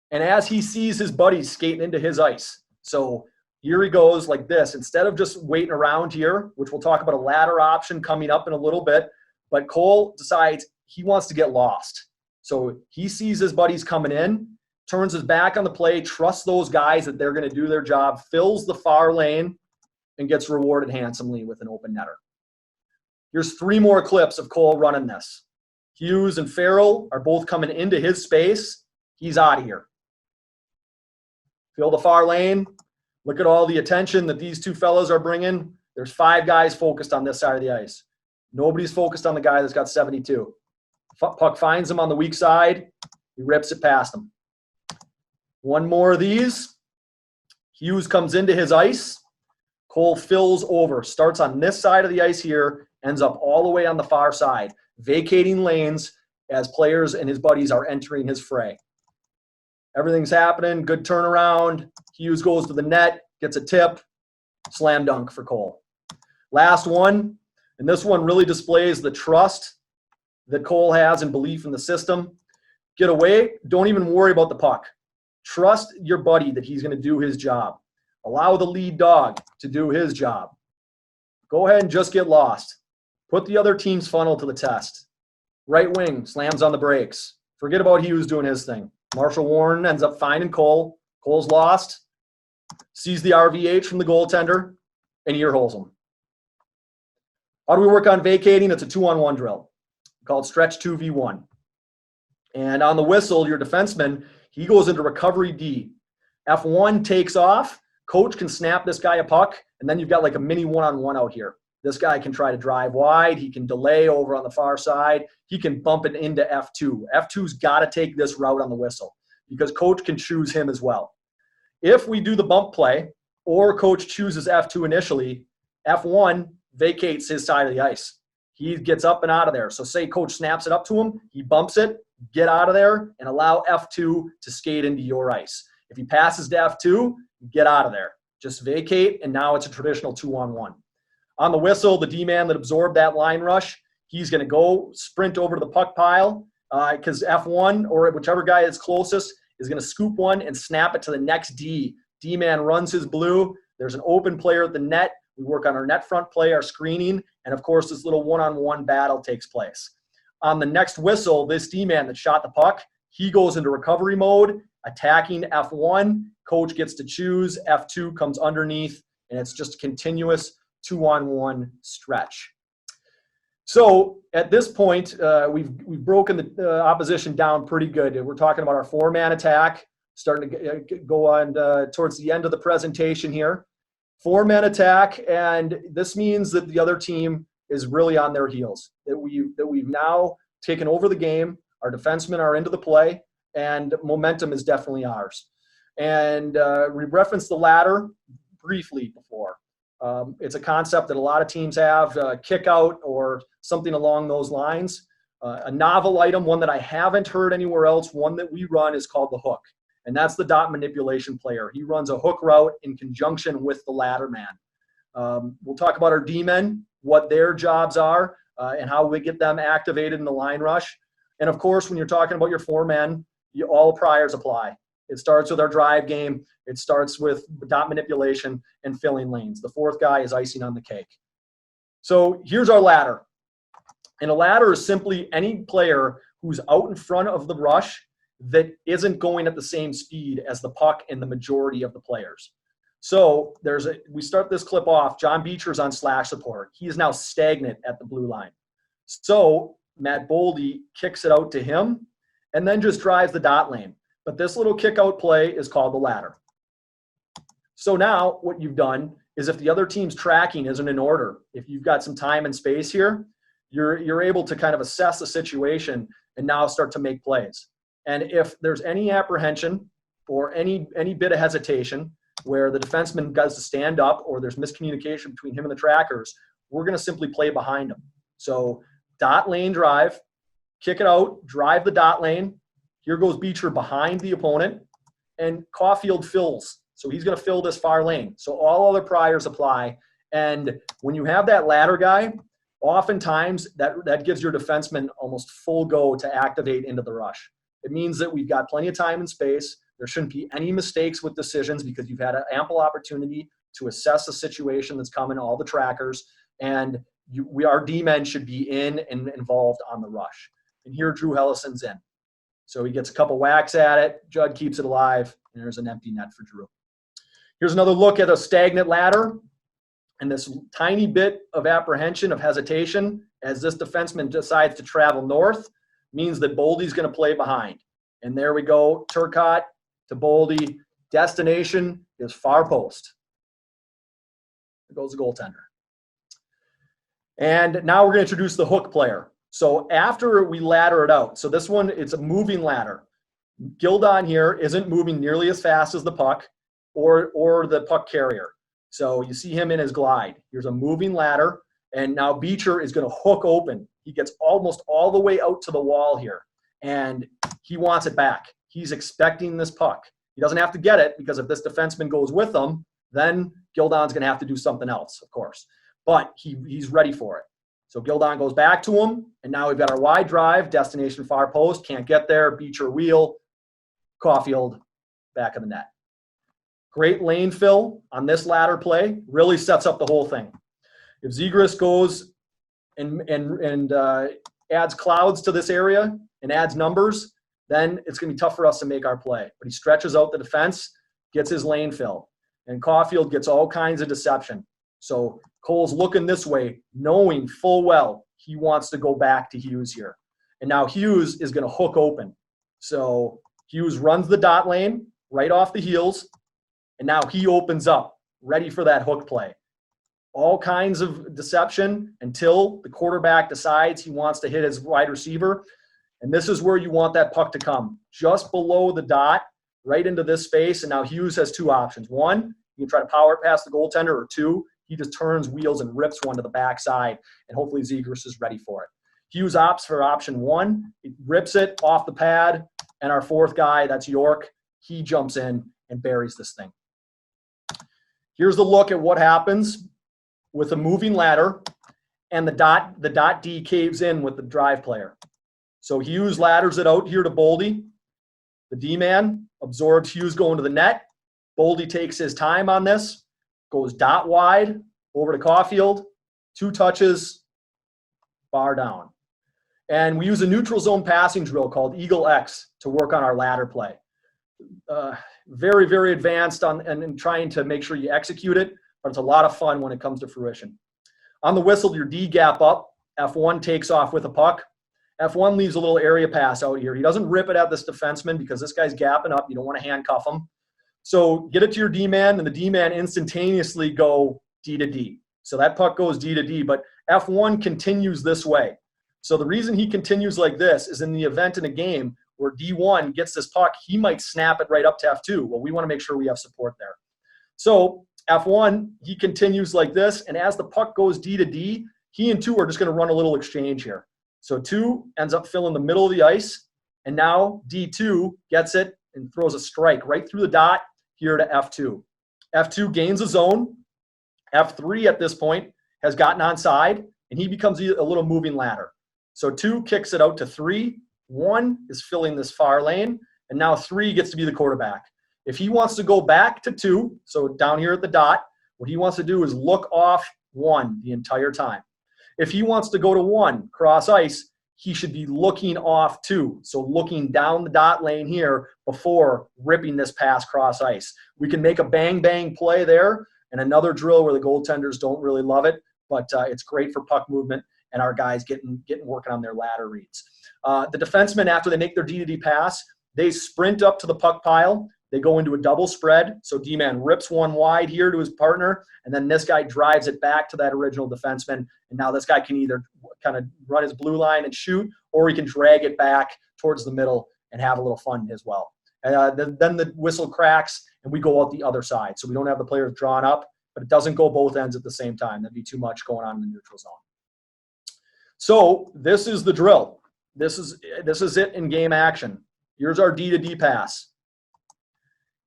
And as he sees his buddies skating into his ice, so here he goes like this. Instead of just waiting around here, which we'll talk about a ladder option coming up in a little bit, but Cole decides he wants to get lost. So he sees his buddies coming in, turns his back on the play, trusts those guys that they're going to do their job, fills the far lane, and gets rewarded handsomely with an open netter. Here's 3 more clips of Cole running this. Hughes and Farrell are both coming into his space. He's out of here. Fill the far lane. Look at all the attention that these two fellas are bringing. There's 5 guys focused on this side of the ice. Nobody's focused on the guy that's got 72. Puck finds him on the weak side. He rips it past him. One more of these. Hughes comes into his ice. Cole fills over. Starts on this side of the ice here. Ends up all the way on the far side. Vacating lanes as players and his buddies are entering his fray. Everything's happening. Good turnaround. Hughes goes to the net. Gets a tip. Slam dunk for Cole. Last one. And this one really displays the trust that Cole has and belief in the system. Get away. Don't even worry about the puck. Trust your buddy that he's going to do his job. Allow the lead dog to do his job. Go ahead and just get lost. Put the other team's funnel to the test. Right wing slams on the brakes. Forget about Hughes doing his thing. Marshall Warren ends up finding Cole. Cole's lost. Sees the RVH from the goaltender and ear holes him. How do we work on vacating? It's a 2-on-1 drill called stretch 2v1. And on the whistle, your defenseman, he goes into recovery D. F1 takes off. Coach can snap this guy a puck, and then you've got like a mini 1-on-1 out here. This guy can try to drive wide. He can delay over on the far side. He can bump it into F2. F2's got to take this route on the whistle because coach can choose him as well. If we do the bump play or coach chooses F2 initially, F1 vacates his side of the ice. He gets up and out of there. So say coach snaps it up to him, he bumps it, get out of there, and allow F2 to skate into your ice. If he passes to F2, get out of there. Just vacate, and now it's a traditional 2-on-1. On the whistle, the D-man that absorbed that line rush, he's going to go sprint over to the puck pile because F1 or whichever guy is closest is going to scoop one and snap it to the next D. D-man runs his blue. There's an open player at the net. We work on our net front play, our screening, and of course this little 1-on-1 battle takes place. On the next whistle, this D-man that shot the puck, he goes into recovery mode, attacking F1. Coach gets to choose. F2 comes underneath, and it's just a continuous 2-on-1 stretch. So at this point, we've broken the opposition down pretty good. We're talking about our 4-man attack, starting to go on towards the end of the presentation here. 4-man attack, and this means that the other team is really on their heels. That we've now taken over the game. Our defensemen are into the play, and momentum is definitely ours. And we referenced the ladder briefly before. It's a concept that a lot of teams have, kick out or something along those lines. A novel item, one that I haven't heard anywhere else, one that we run is called the hook. And that's the dot manipulation player. He runs a hook route in conjunction with the ladder man. We'll talk about our D-men, what their jobs are, and how we get them activated in the line rush. And of course, when you're talking about your 4-men, all priors apply. It starts with our drive game. It starts with dot manipulation and filling lanes. The 4th guy is icing on the cake. So here's our ladder. And a ladder is simply any player who's out in front of the rush that isn't going at the same speed as the puck and the majority of the players. So we start this clip off. John Beecher's on slash support. He is now stagnant at the blue line. So Matt Boldy kicks it out to him and then just drives the dot lane. But this little kick out play is called the ladder. So now what you've done is if the other team's tracking isn't in order, if you've got some time and space here, you're able to kind of assess the situation and now start to make plays. And if there's any apprehension or any bit of hesitation where the defenseman does to stand up or there's miscommunication between him and the trackers, we're going to simply play behind him. So dot lane drive, kick it out, drive the dot lane. Here goes Beecher behind the opponent, and Caulfield fills. So he's going to fill this far lane. So all other priors apply. And when you have that ladder guy, oftentimes that gives your defenseman almost full go to activate into the rush. It means that we've got plenty of time and space. There shouldn't be any mistakes with decisions because you've had an ample opportunity to assess the situation that's coming, all the trackers, and our D-men should be in and involved on the rush. And here Drew Hellison's in. So he gets a couple whacks at it. Judd keeps it alive, and there's an empty net for Drew. Here's another look at a stagnant ladder and this tiny bit of apprehension, of hesitation, as this defenseman decides to travel north. means that Boldy's going to play behind. And there we go, Turcotte to Boldy. Destination is far post. There goes the goaltender. And now we're going to introduce the hook player. So after we ladder it out, so this one, it's a moving ladder. Gildon here isn't moving nearly as fast as the puck or the puck carrier. So you see him in his glide. Here's a moving ladder, and now Beecher is going to hook open. He gets almost all the way out to the wall here, and he wants it back. He's expecting this puck. He doesn't have to get it, because if this defenseman goes with him, then Gildon's going to have to do something else, of course. But he's ready for it. So Gildon goes back to him, and now we've got our wide drive, destination far post, can't get there, Beecher wheel, Caulfield back of the net. Great lane fill on this ladder play, really sets up the whole thing. If Zegras goes and adds clouds to this area and adds numbers, then it's going to be tough for us to make our play. But he stretches out the defense, gets his lane fill, and Caulfield gets all kinds of deception. So Cole's looking this way, knowing full well he wants to go back to Hughes here. And now Hughes is going to hook open. So Hughes runs the dot lane right off the heels, and now he opens up, ready for that hook play. All kinds of deception until the quarterback decides he wants to hit his wide receiver. And this is where you want that puck to come, just below the dot, right into this space. And now Hughes has two options. One, you can try to power it past the goaltender, or two, he just turns wheels and rips one to the backside, and hopefully Zegras is ready for it. Hughes opts for option one. He rips it off the pad, and our fourth guy, that's York, he jumps in and buries this thing. Here's the look at what happens with a moving ladder, and the dot D caves in with the drive player. So Hughes ladders it out here to Boldy. The D-man absorbs Hughes going to the net. Boldy takes his time on this, goes dot wide over to Caulfield, 2 touches, bar down. And we use a neutral zone passing drill called Eagle X to work on our ladder play. Very, very advanced and trying to make sure you execute it, but it's a lot of fun when it comes to fruition. On the whistle, your D gap up. F1 takes off with a puck. F1 leaves a little area pass out here. He doesn't rip it at this defenseman because this guy's gapping up. You don't want to handcuff him. So get it to your D-man, and the D-man instantaneously go D to D. So that puck goes D to D, but F1 continues this way. So the reason he continues like this is in the event in a game where D1 gets this puck, he might snap it right up to F2. Well, we want to make sure we have support there. So F1, he continues like this, and as the puck goes D to D, he and 2 are just going to run a little exchange here. So 2 ends up filling the middle of the ice, and now D2 gets it and throws a strike right through the dot here to F2. F2 gains a zone. F3 at this point has gotten onside, and he becomes a little moving ladder. So 2 kicks it out to 3. 1 is filling this far lane, and now 3 gets to be the quarterback. If he wants to go back to 2, so down here at the dot, what he wants to do is look off 1 the entire time. If he wants to go to 1 cross ice, he should be looking off 2, so looking down the dot lane here before ripping this pass cross ice. We can make a bang-bang play there, and another drill where the goaltenders don't really love it, but it's great for puck movement and our guys getting working on their ladder reads. The defensemen, after they make their D to D pass, they sprint up to the puck pile. They go into a double spread. So D-man rips one wide here to his partner, and then this guy drives it back to that original defenseman. And now this guy can either kind of run his blue line and shoot, or he can drag it back towards the middle and have a little fun as well. Then the whistle cracks, and we go out the other side. So we don't have the players drawn up, but it doesn't go both ends at the same time. That'd be too much going on in the neutral zone. So this is the drill. This is it in game action. Here's our D to D pass.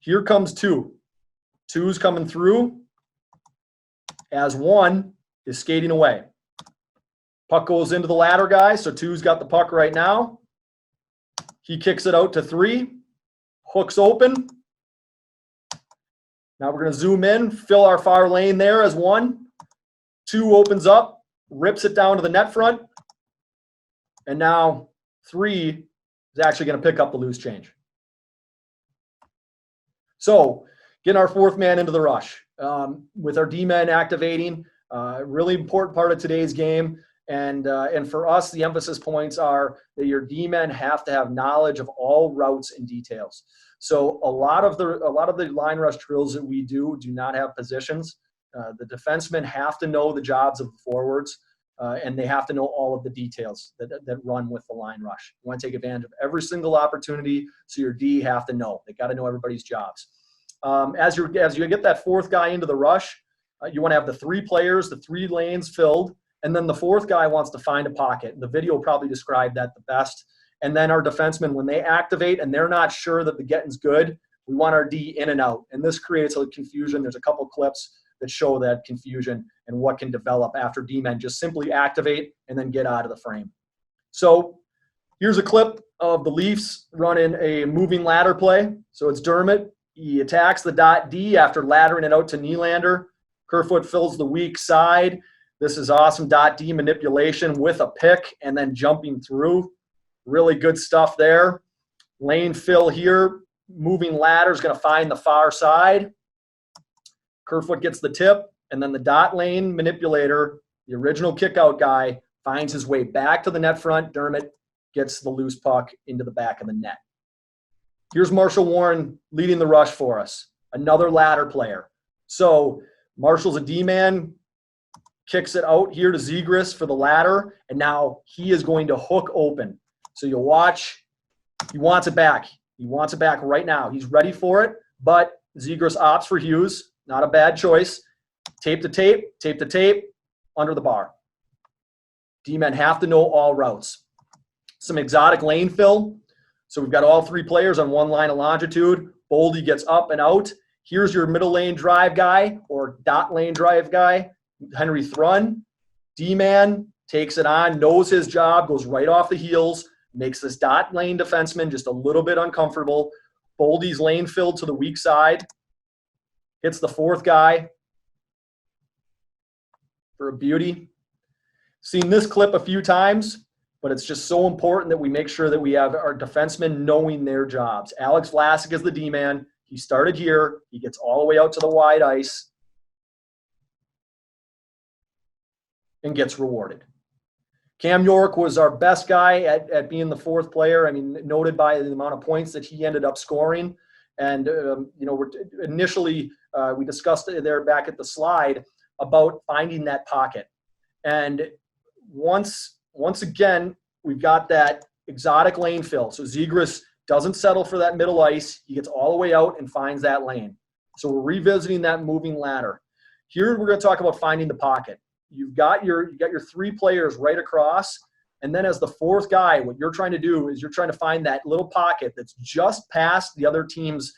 Here comes 2. 2's coming through as 1 is skating away. Puck goes into the ladder guy, so 2's got the puck right now. He kicks it out to 3. Hooks open. Now we're going to zoom in, fill our far lane there as 1. 2 opens up, rips it down to the net front. And now 3 is actually going to pick up the loose change. So getting our 4th man into the rush with our D-men activating, really important part of today's game. And for us, the emphasis points are that your D-men have to have knowledge of all routes and details. So a lot of the line rush drills that we do not have positions. The defensemen have to know the jobs of the forwards, and they have to know all of the details that run with the line rush. You want to take advantage of every single opportunity, so your D have to know. They got to know everybody's jobs. As you get that fourth guy into the rush, you want to have the three players, the three lanes filled, and then the fourth guy wants to find a pocket. The video will probably describe that the best. And then our defensemen, when they activate and they're not sure that the getting's good, we want our D in and out. And this creates a confusion. There's a couple clips that show that confusion and what can develop after D-men just simply activate and then get out of the frame. So here's a clip of the Leafs running a moving ladder play. So it's Dermott. He attacks the dot D after laddering it out to Nylander. Kerfoot fills the weak side. This is awesome dot D manipulation with a pick and then jumping through. Really good stuff there. Lane fill here. Moving ladder is going to find the far side. Kerfoot gets the tip, and then the dot lane manipulator, the original kickout guy, finds his way back to the net front. Dermott gets the loose puck into the back of the net. Here's Marshall Warren leading the rush for us, another ladder player. So Marshall's a D-man, kicks it out here to Zegras for the ladder, and now he is going to hook open. So you'll watch, he wants it back. He wants it back right now. He's ready for it, but Zegras opts for Hughes. Not a bad choice. Tape to tape, under the bar. D-men have to know all routes. Some exotic lane fill. So we've got all three players on one line of longitude. Boldy gets up and out. Here's your middle lane drive guy or dot lane drive guy, Henry Thrun. D-man takes it on, knows his job, goes right off the heels, makes this dot lane defenseman just a little bit uncomfortable. Boldy's lane filled to the weak side. Hits the fourth guy for a beauty. Seen this clip a few times, but it's just so important that we make sure that we have our defensemen knowing their jobs. Alex Vlasic is the D-man. He started here. He gets all the way out to the wide ice and gets rewarded. Cam York was our best guy at being the fourth player. I mean, noted by the amount of points that he ended up scoring. And, initially we discussed it there back at the slide about finding that pocket. And once again, we've got that exotic lane fill. So Zegras doesn't settle for that middle ice. He gets all the way out and finds that lane. So we're revisiting that moving ladder. Here we're going to talk about finding the pocket. You've got your three players right across. And then as the fourth guy, what you're trying to do is you're trying to find that little pocket that's just past the other team's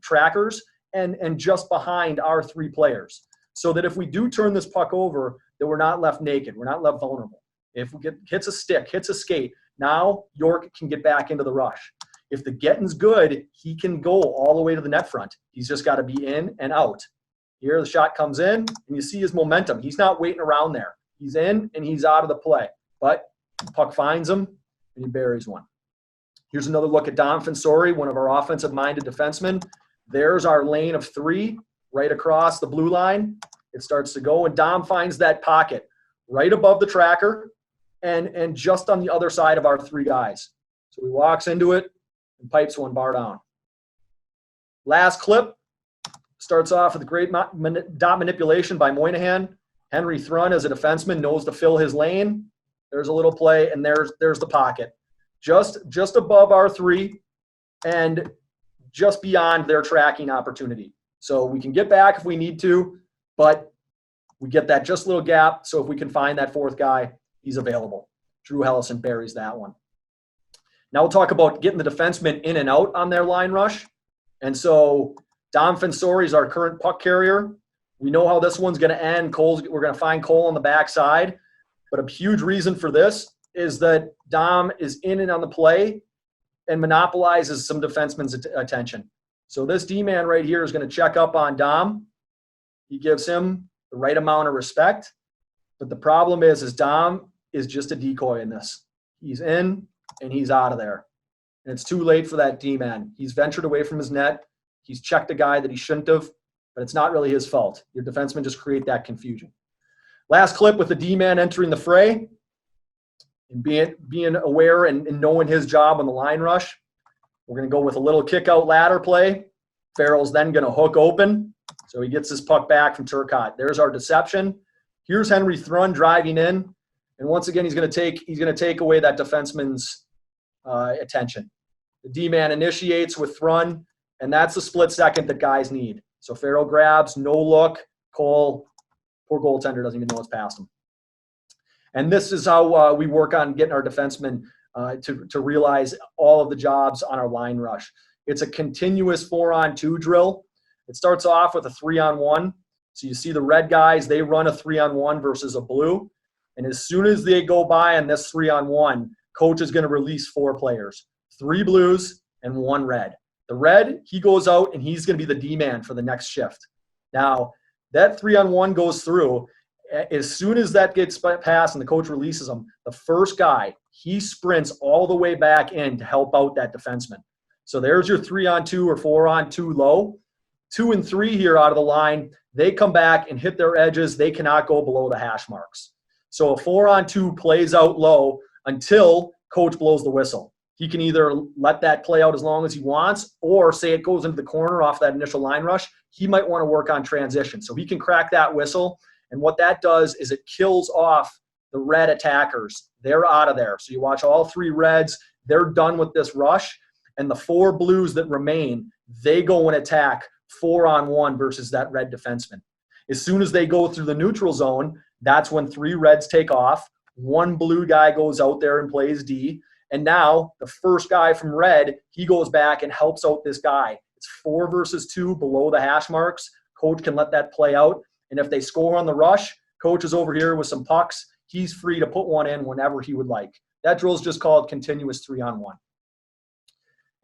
trackers and just behind our three players. So that if we do turn this puck over, that we're not left naked. We're not left vulnerable. If we hits a stick, hits a skate, now York can get back into the rush. If the getting's good, he can go all the way to the net front. He's just got to be in and out. Here the shot comes in, and you see his momentum. He's not waiting around there. He's in, and he's out of the play. But the puck finds him, and he buries one. Here's another look at Dom Fensori, one of our offensive-minded defensemen. There's our lane of three right across the blue line. It starts to go, and Dom finds that pocket right above the tracker and just on the other side of our three guys. So he walks into it and pipes one bar down. Last clip starts off with a great dot manipulation by Moynihan. Henry Thrun, as a defenseman, knows to fill his lane. There's a little play, and there's the pocket. Just above our three and just beyond their tracking opportunity. So we can get back if we need to, but we get that just little gap. So if we can find that fourth guy, he's available. Drew Hellison buries that one. Now we'll talk about getting the defenseman in and out on their line rush. And so Dom Fensori is our current puck carrier. We know how this one's going to end. We're going to find Cole on the backside. But a huge reason for this is that Dom is in and on the play and monopolizes some defenseman's attention. So this D-man right here is going to check up on Dom. He gives him the right amount of respect. But the problem is Dom is just a decoy in this. He's in and he's out of there. And it's too late for that D-man. He's ventured away from his net. He's checked a guy that he shouldn't have, but it's not really his fault. Your defensemen just create that confusion. Last clip with the D-man entering the fray and being aware and knowing his job on the line rush. We're going to go with a little kick-out ladder play. Farrell's then going to hook open. So he gets his puck back from Turcotte. There's our deception. Here's Henry Thrun driving in. And once again, he's going to take away that defenseman's attention. The D-man initiates with Thrun, and that's the split second that guys need. So Farrell grabs, no look. Cole, poor goaltender, doesn't even know it's past him. And this is how we work on getting our defensemen to realize all of the jobs on our line rush. It's a continuous 4-on-2 drill. It starts off with a 3-on-1. So you see the red guys, they run a 3-on-1 versus a blue. And as soon as they go by on this 3-on-1, coach is going to release 4 players, 3 blues and 1 red. The red, he goes out and he's going to be the D-man for the next shift. Now, that 3-on-1 goes through. As soon as that gets passed and the coach releases them, the first guy, he sprints all the way back in to help out that defenseman. So there's your 3-on-2 or 4-on-2 low. 2 and 3 here out of the line, they come back and hit their edges. They cannot go below the hash marks. So a 4-on-2 plays out low until coach blows the whistle. He can either let that play out as long as he wants, or say it goes into the corner off that initial line rush, he might want to work on transition. So he can crack that whistle. And what that does is it kills off the red attackers. They're out of there. So you watch all 3 reds, they're done with this rush. And the 4 blues that remain, they go and attack 4-on-1 versus that red defenseman. As soon as they go through the neutral zone, that's when 3 reds take off. 1 blue guy goes out there and plays D. And now the first guy from red, he goes back and helps out this guy. It's 4 versus 2 below the hash marks. Coach can let that play out. And if they score on the rush, coach is over here with some pucks. He's free to put one in whenever he would like. That drill is just called continuous 3-on-1.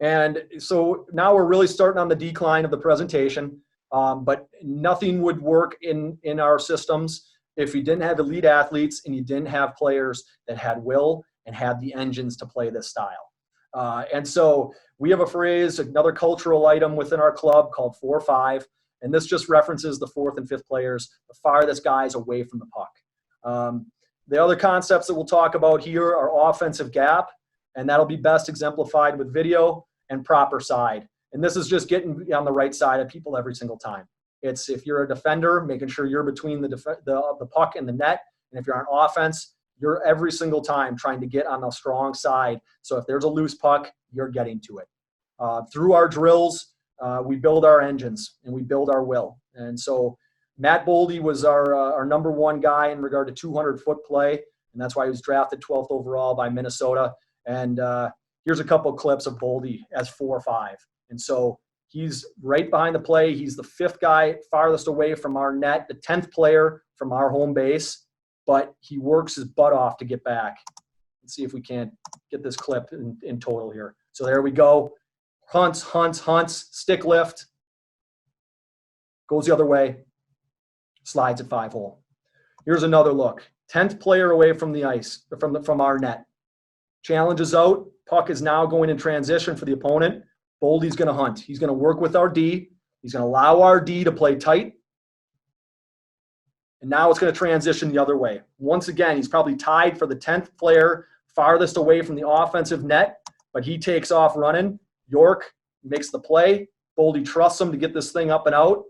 And so now we're really starting on the decline of the presentation. But nothing would work in our systems if you didn't have elite athletes and you didn't have players that had will and had the engines to play this style. And so we have a phrase, another cultural item within our club called 4-5. And this just references the 4th and 5th players, the farthest guys away from the puck. The other concepts that we'll talk about here are offensive gap, and that'll be best exemplified with video, and proper side. And this is just getting on the right side of people every single time. It's if you're a defender, making sure you're between the puck and the net. And if you're on offense, you're every single time trying to get on the strong side. So if there's a loose puck, you're getting to it. Through our drills, we build our engines and we build our will. And so Matt Boldy was our number 1 guy in regard to 200-foot play. And that's why he was drafted 12th overall by Minnesota. And here's a couple of clips of Boldy as 4-5. And so he's right behind the play. He's the 5th guy farthest away from our net, the 10th player from our home base. But he works his butt off to get back. Let's see if we can't get this clip in total here. So there we go. Hunts, stick lift. Goes the other way. Slides at 5-hole. Here's another look. 10th player away from the ice, from our net. Challenge is out. Puck is now going in transition for the opponent. Boldy's going to hunt. He's going to work with our D. He's going to allow our D to play tight. And now it's going to transition the other way. Once again, he's probably tied for the 10th player farthest away from the offensive net, but he takes off running. York makes the play. Boldy trusts him to get this thing up and out.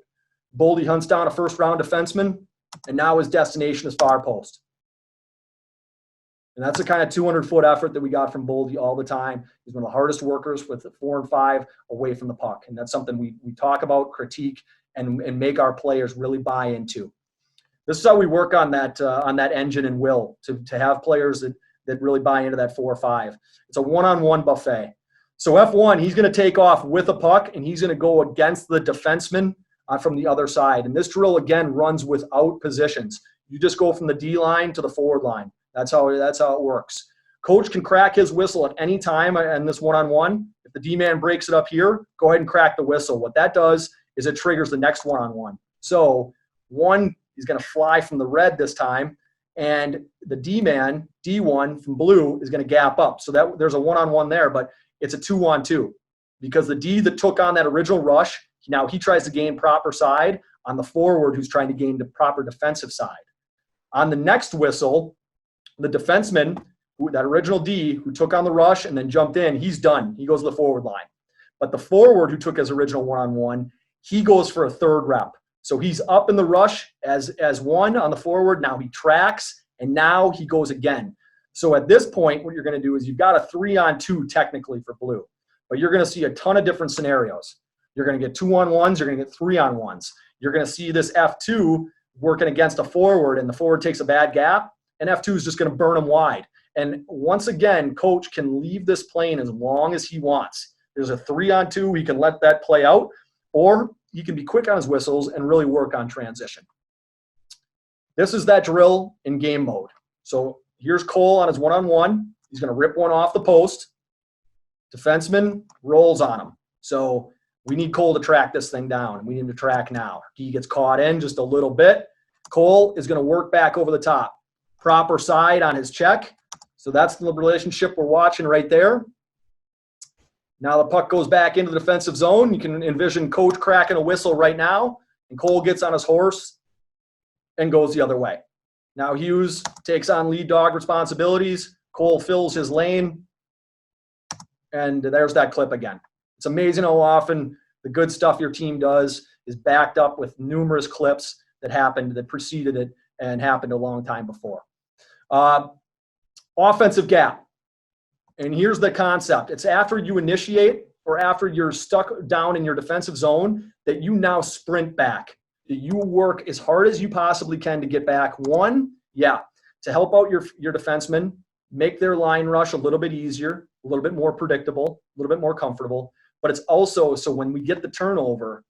Boldy hunts down a first-round defenseman, and now his destination is far post. And that's the kind of 200-foot effort that we got from Boldy all the time. He's one of the hardest workers with 4 and 5 away from the puck. And that's something we talk about, critique, and make our players really buy into. This is how we work on that engine and will to have players that really buy into that 4-5. It's a one-on-one buffet. So F1, he's going to take off with a puck, and he's going to go against the defenseman from the other side. And this drill, again, runs without positions. You just go from the D line to the forward line. That's how it works. Coach can crack his whistle at any time in this one-on-one. If the D-man breaks it up here, go ahead and crack the whistle. What that does is it triggers the next one-on-one. So one, he's going to fly from the red this time, and the D-man, D1 from blue, is going to gap up. So that there's a one-on-one there, but it's a 2-on-2 because the D that took on that original rush, now he tries to gain proper side on the forward who's trying to gain the proper defensive side. On the next whistle, the defenseman, that original D who took on the rush and then jumped in, he's done. He goes to the forward line. But the forward who took his original one-on-one, he goes for a third rep. So he's up in the rush as one on the forward. Now he tracks, and now he goes again. So at this point, what you're going to do is you've got a 3-on-2 technically for blue. But you're going to see a ton of different scenarios. You're going to get 2-on-1s. You're going to get 3-on-1s. You're going to see this F2 working against a forward, and the forward takes a bad gap, and F2 is just going to burn him wide. And once again, coach can leave this playing as long as he wants. There's a 3-on-2. He can let that play out, or he can be quick on his whistles and really work on transition. This is that drill in game mode. So here's Cole on his one-on-one. He's going to rip one off the post. Defenseman rolls on him. So we need Cole to track this thing down. We need him to track now. He gets caught in just a little bit. Cole is going to work back over the top. Proper side on his check. So that's the relationship we're watching right there. Now the puck goes back into the defensive zone. You can envision coach cracking a whistle right now. And Cole gets on his horse and goes the other way. Now Hughes takes on lead dog responsibilities. Cole fills his lane. And there's that clip again. It's amazing how often the good stuff your team does is backed up with numerous clips that happened, that preceded it and happened a long time before. Offensive gap. And here's the concept. It's after you initiate or after you're stuck down in your defensive zone that you now sprint back. That you work as hard as you possibly can to get back. One, to help out your defensemen, make their line rush a little bit easier, a little bit more predictable, a little bit more comfortable. But it's also so when we get the turnover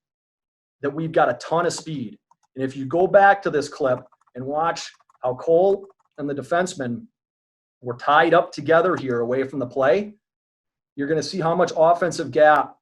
that we've got a ton of speed. And if you go back to this clip and watch how Cole and the defenseman were tied up together here away from the play, you're going to see how much offensive gap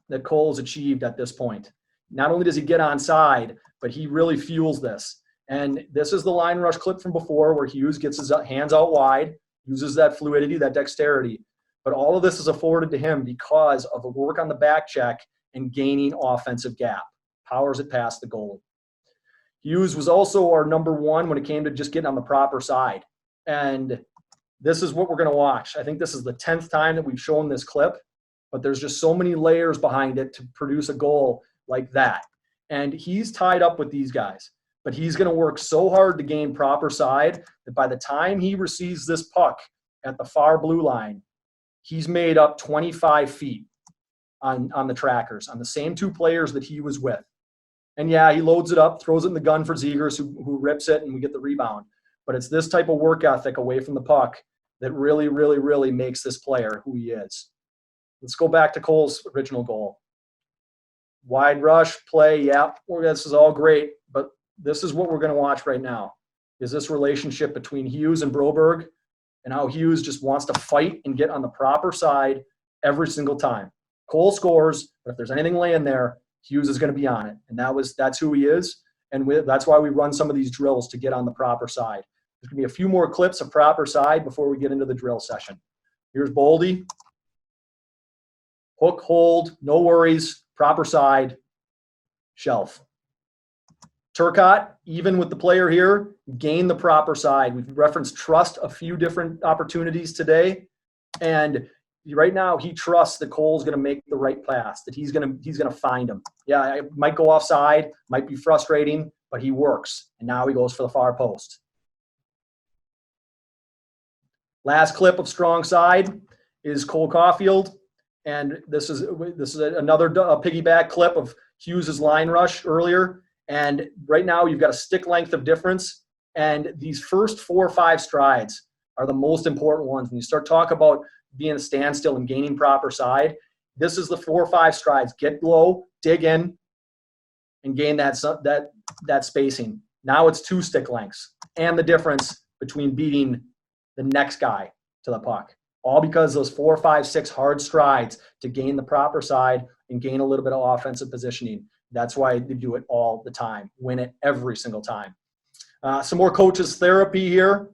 that Cole's achieved at this point. Not only does he get onside, but he really fuels this. And this is the line rush clip from before where Hughes gets his hands out wide, uses that fluidity, that dexterity. But all of this is afforded to him because of the work on the back check and gaining offensive gap. Powers it past the goalie. Hughes was also our number one when it came to just getting on the proper side. And this is what we're going to watch. I think this is the 10th time that we've shown this clip, but there's just so many layers behind it to produce a goal like that. And he's tied up with these guys, but he's going to work so hard to gain proper side that by the time he receives this puck at the far blue line, he's made up 25 feet on the trackers, on the same two players that he was with. And he loads it up, throws it in the gun for Zegers, who rips it, and we get the rebound. But it's this type of work ethic away from the puck that really, really, really makes this player who he is. Let's go back to Cole's original goal. Wide rush, play, this is all great, but this is what we're going to watch right now, is this relationship between Hughes and Broberg and how Hughes just wants to fight and get on the proper side every single time. Cole scores, but if there's anything laying there, Hughes is going to be on it. And that's who he is, and that's why we run some of these drills to get on the proper side. There's going to be a few more clips of proper side before we get into the drill session. Here's Boldy. Hook, hold, no worries, proper side, shelf. Turcotte, even with the player here, gain the proper side. We've referenced trust a few different opportunities today. And right now he trusts that Cole's going to make the right pass, that he's going to find him. It might go offside, might be frustrating, but he works. And now he goes for the far post. Last clip of strong side is Cole Caulfield. And this is another piggyback clip of Hughes' line rush earlier. And right now you've got a stick length of difference. And these first 4 or 5 strides are the most important ones. When you start talking about being a standstill and gaining proper side, this is the 4 or 5 strides. Get low, dig in, and gain that spacing. Now it's 2 stick lengths. And the difference between beating the next guy to the puck. All because those 4, 5, 6 hard strides to gain the proper side and gain a little bit of offensive positioning. That's why they do it all the time. Win it every single time. Some more coaches' therapy here.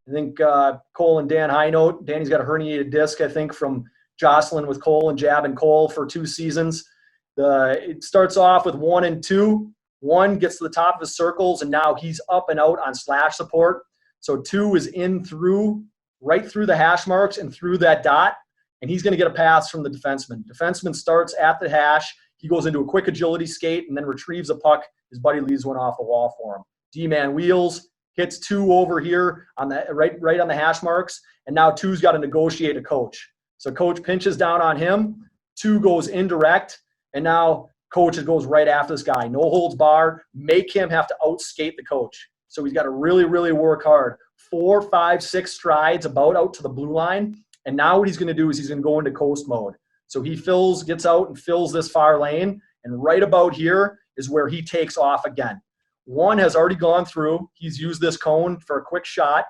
I think Cole and Dan high note. Danny's got a herniated disc, I think, from Jocelyn with Cole and jabbing Cole for 2 seasons. It starts off with 1 and 2. 1 gets to the top of his circles, and now he's up and out on slash support. So 2 is in through, right through the hash marks and through that dot, and he's going to get a pass from the defenseman. Defenseman starts at the hash. He goes into a quick agility skate and then retrieves a puck. His buddy leaves one off the wall for him. D-man wheels, hits 2 over here on the right on the hash marks, and now 2's got to negotiate a coach. So coach pinches down on him. 2 goes indirect, and now coach goes right after this guy. No holds barred. Make him have to outskate the coach. So he's got to really, really work hard. 4, 5, 6 strides about out to the blue line. And now what he's going to do is he's going to go into coast mode. So he gets out and fills this far lane. And right about here is where he takes off again. 1 has already gone through. He's used this cone for a quick shot.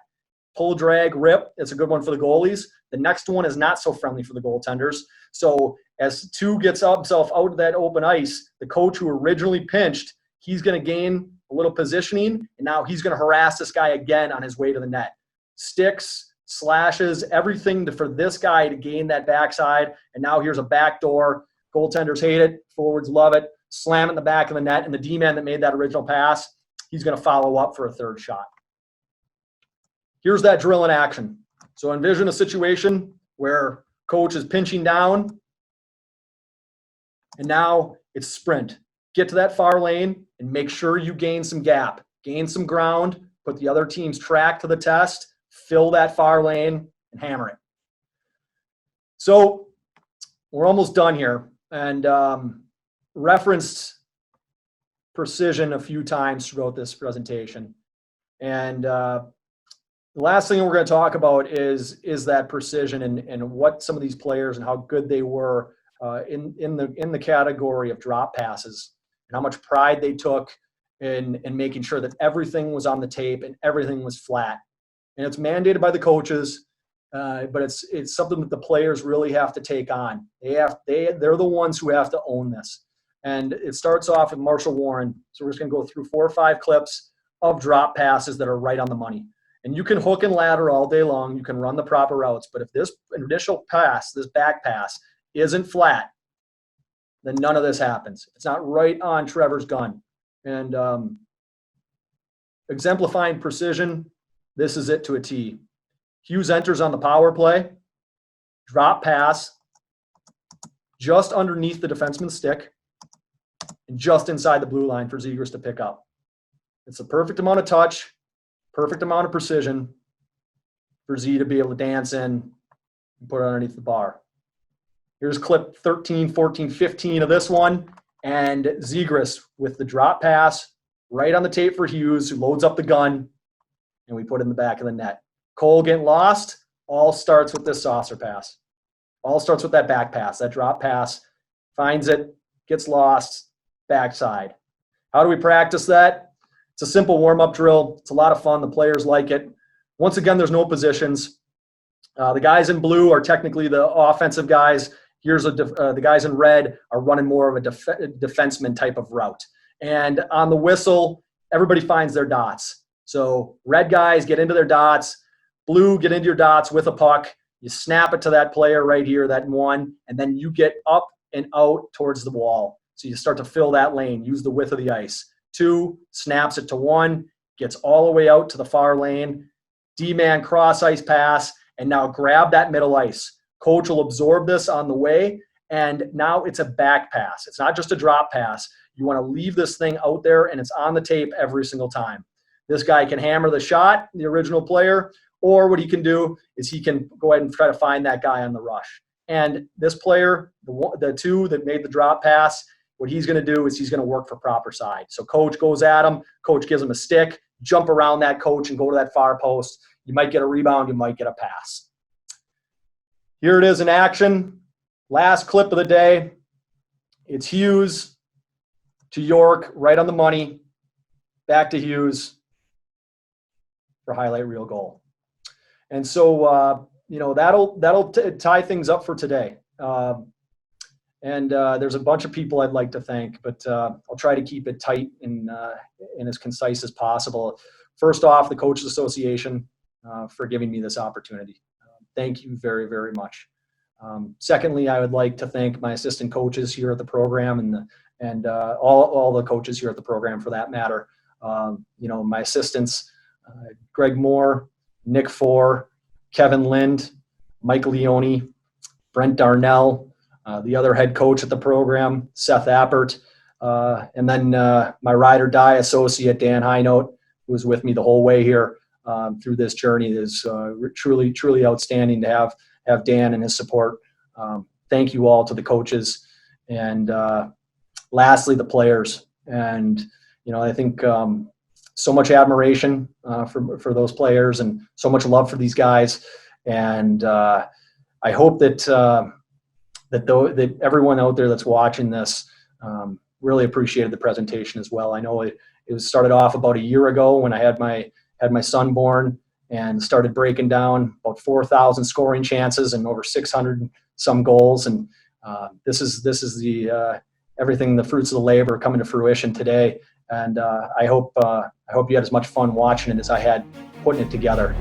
Pull, drag, rip. It's a good one for the goalies. The next one is not so friendly for the goaltenders. So as 2 gets himself out of that open ice, the coach who originally pinched, he's going to gain a little positioning, and now he's going to harass this guy again on his way to the net. Sticks, slashes, everything for this guy to gain that backside, and now here's a backdoor. Goaltenders hate it. Forwards love it. Slam it in the back of the net, and the D-man that made that original pass, he's going to follow up for a 3rd shot. Here's that drill in action. So envision a situation where coach is pinching down, and now it's sprint. Get to that far lane and make sure you gain some gap, gain some ground, put the other team's track to the test, fill that far lane, and hammer it. So we're almost done here, and referenced precision a few times throughout this presentation. And the last thing we're going to talk about is that precision and what some of these players and how good they were in the category of drop passes, and how much pride they took in making sure that everything was on the tape and everything was flat. And it's mandated by the coaches, but it's something that the players really have to take on. They're the ones who have to own this. And it starts off with Marshall Warren. So we're just going to go through 4 or 5 clips of drop passes that are right on the money. And you can hook and ladder all day long. You can run the proper routes. But if this initial pass, this back pass, isn't flat, then none of this happens. It's not right on Trevor's gun. And exemplifying precision, this is it to a T. Hughes enters on the power play. Drop pass just underneath the defenseman's stick and just inside the blue line for Zegras to pick up. It's the perfect amount of touch, perfect amount of precision for Z to be able to dance in and put it underneath the bar. Here's clip 13, 14, 15 of this one. And Zegras with the drop pass right on the tape for Hughes, who loads up the gun, and we put it in the back of the net. Cole getting lost, all starts with this saucer pass. All starts with that back pass, that drop pass. Finds it, gets lost, backside. How do we practice that? It's a simple warm-up drill. It's a lot of fun. The players like it. Once again, there's no positions. The guys in blue are technically the offensive guys. Here's the guys in red are running more of a defenseman type of route. And on the whistle, everybody finds their dots. So red guys get into their dots. Blue, get into your dots with a puck. You snap it to that player right here, that one, and then you get up and out towards the wall. So you start to fill that lane, use the width of the ice. 2, snaps it to 1, gets all the way out to the far lane. D-man cross ice pass, and now grab that middle ice. Coach will absorb this on the way, and now it's a back pass. It's not just a drop pass. You want to leave this thing out there, and it's on the tape every single time. This guy can hammer the shot, the original player, or what he can do is he can go ahead and try to find that guy on the rush. And this player, the 2 that made the drop pass, what he's going to do is he's going to work for proper side. So coach goes at him. Coach gives him a stick. Jump around that coach and go to that far post. You might get a rebound. You might get a pass. Here it is in action. Last clip of the day. It's Hughes to York, right on the money. Back to Hughes for highlight reel goal. And so, that'll tie things up for today. And there's a bunch of people I'd like to thank, but I'll try to keep it tight and as concise as possible. First off, the Coaches Association for giving me this opportunity. Thank you very, very much. Secondly, I would like to thank my assistant coaches here at the program and and all the coaches here at the program for that matter. My assistants, Greg Moore, Nick Four, Kevin Lind, Mike Leone, Brent Darnell, the other head coach at the program, Seth Appert, and then my ride or die associate, Dan Highnote, who was with me the whole way here through this journey. It is truly, truly outstanding to have Dan and his support. Thank you all to the coaches, and lastly, the players. And I think so much admiration for those players, and so much love for these guys. And I hope that that everyone out there that's watching this really appreciated the presentation as well. I know it was started off about a year ago when I had my son born, and started breaking down about 4,000 scoring chances and over 600 some goals. And this is the everything, the fruits of the labor coming to fruition today. And I hope you had as much fun watching it as I had putting it together.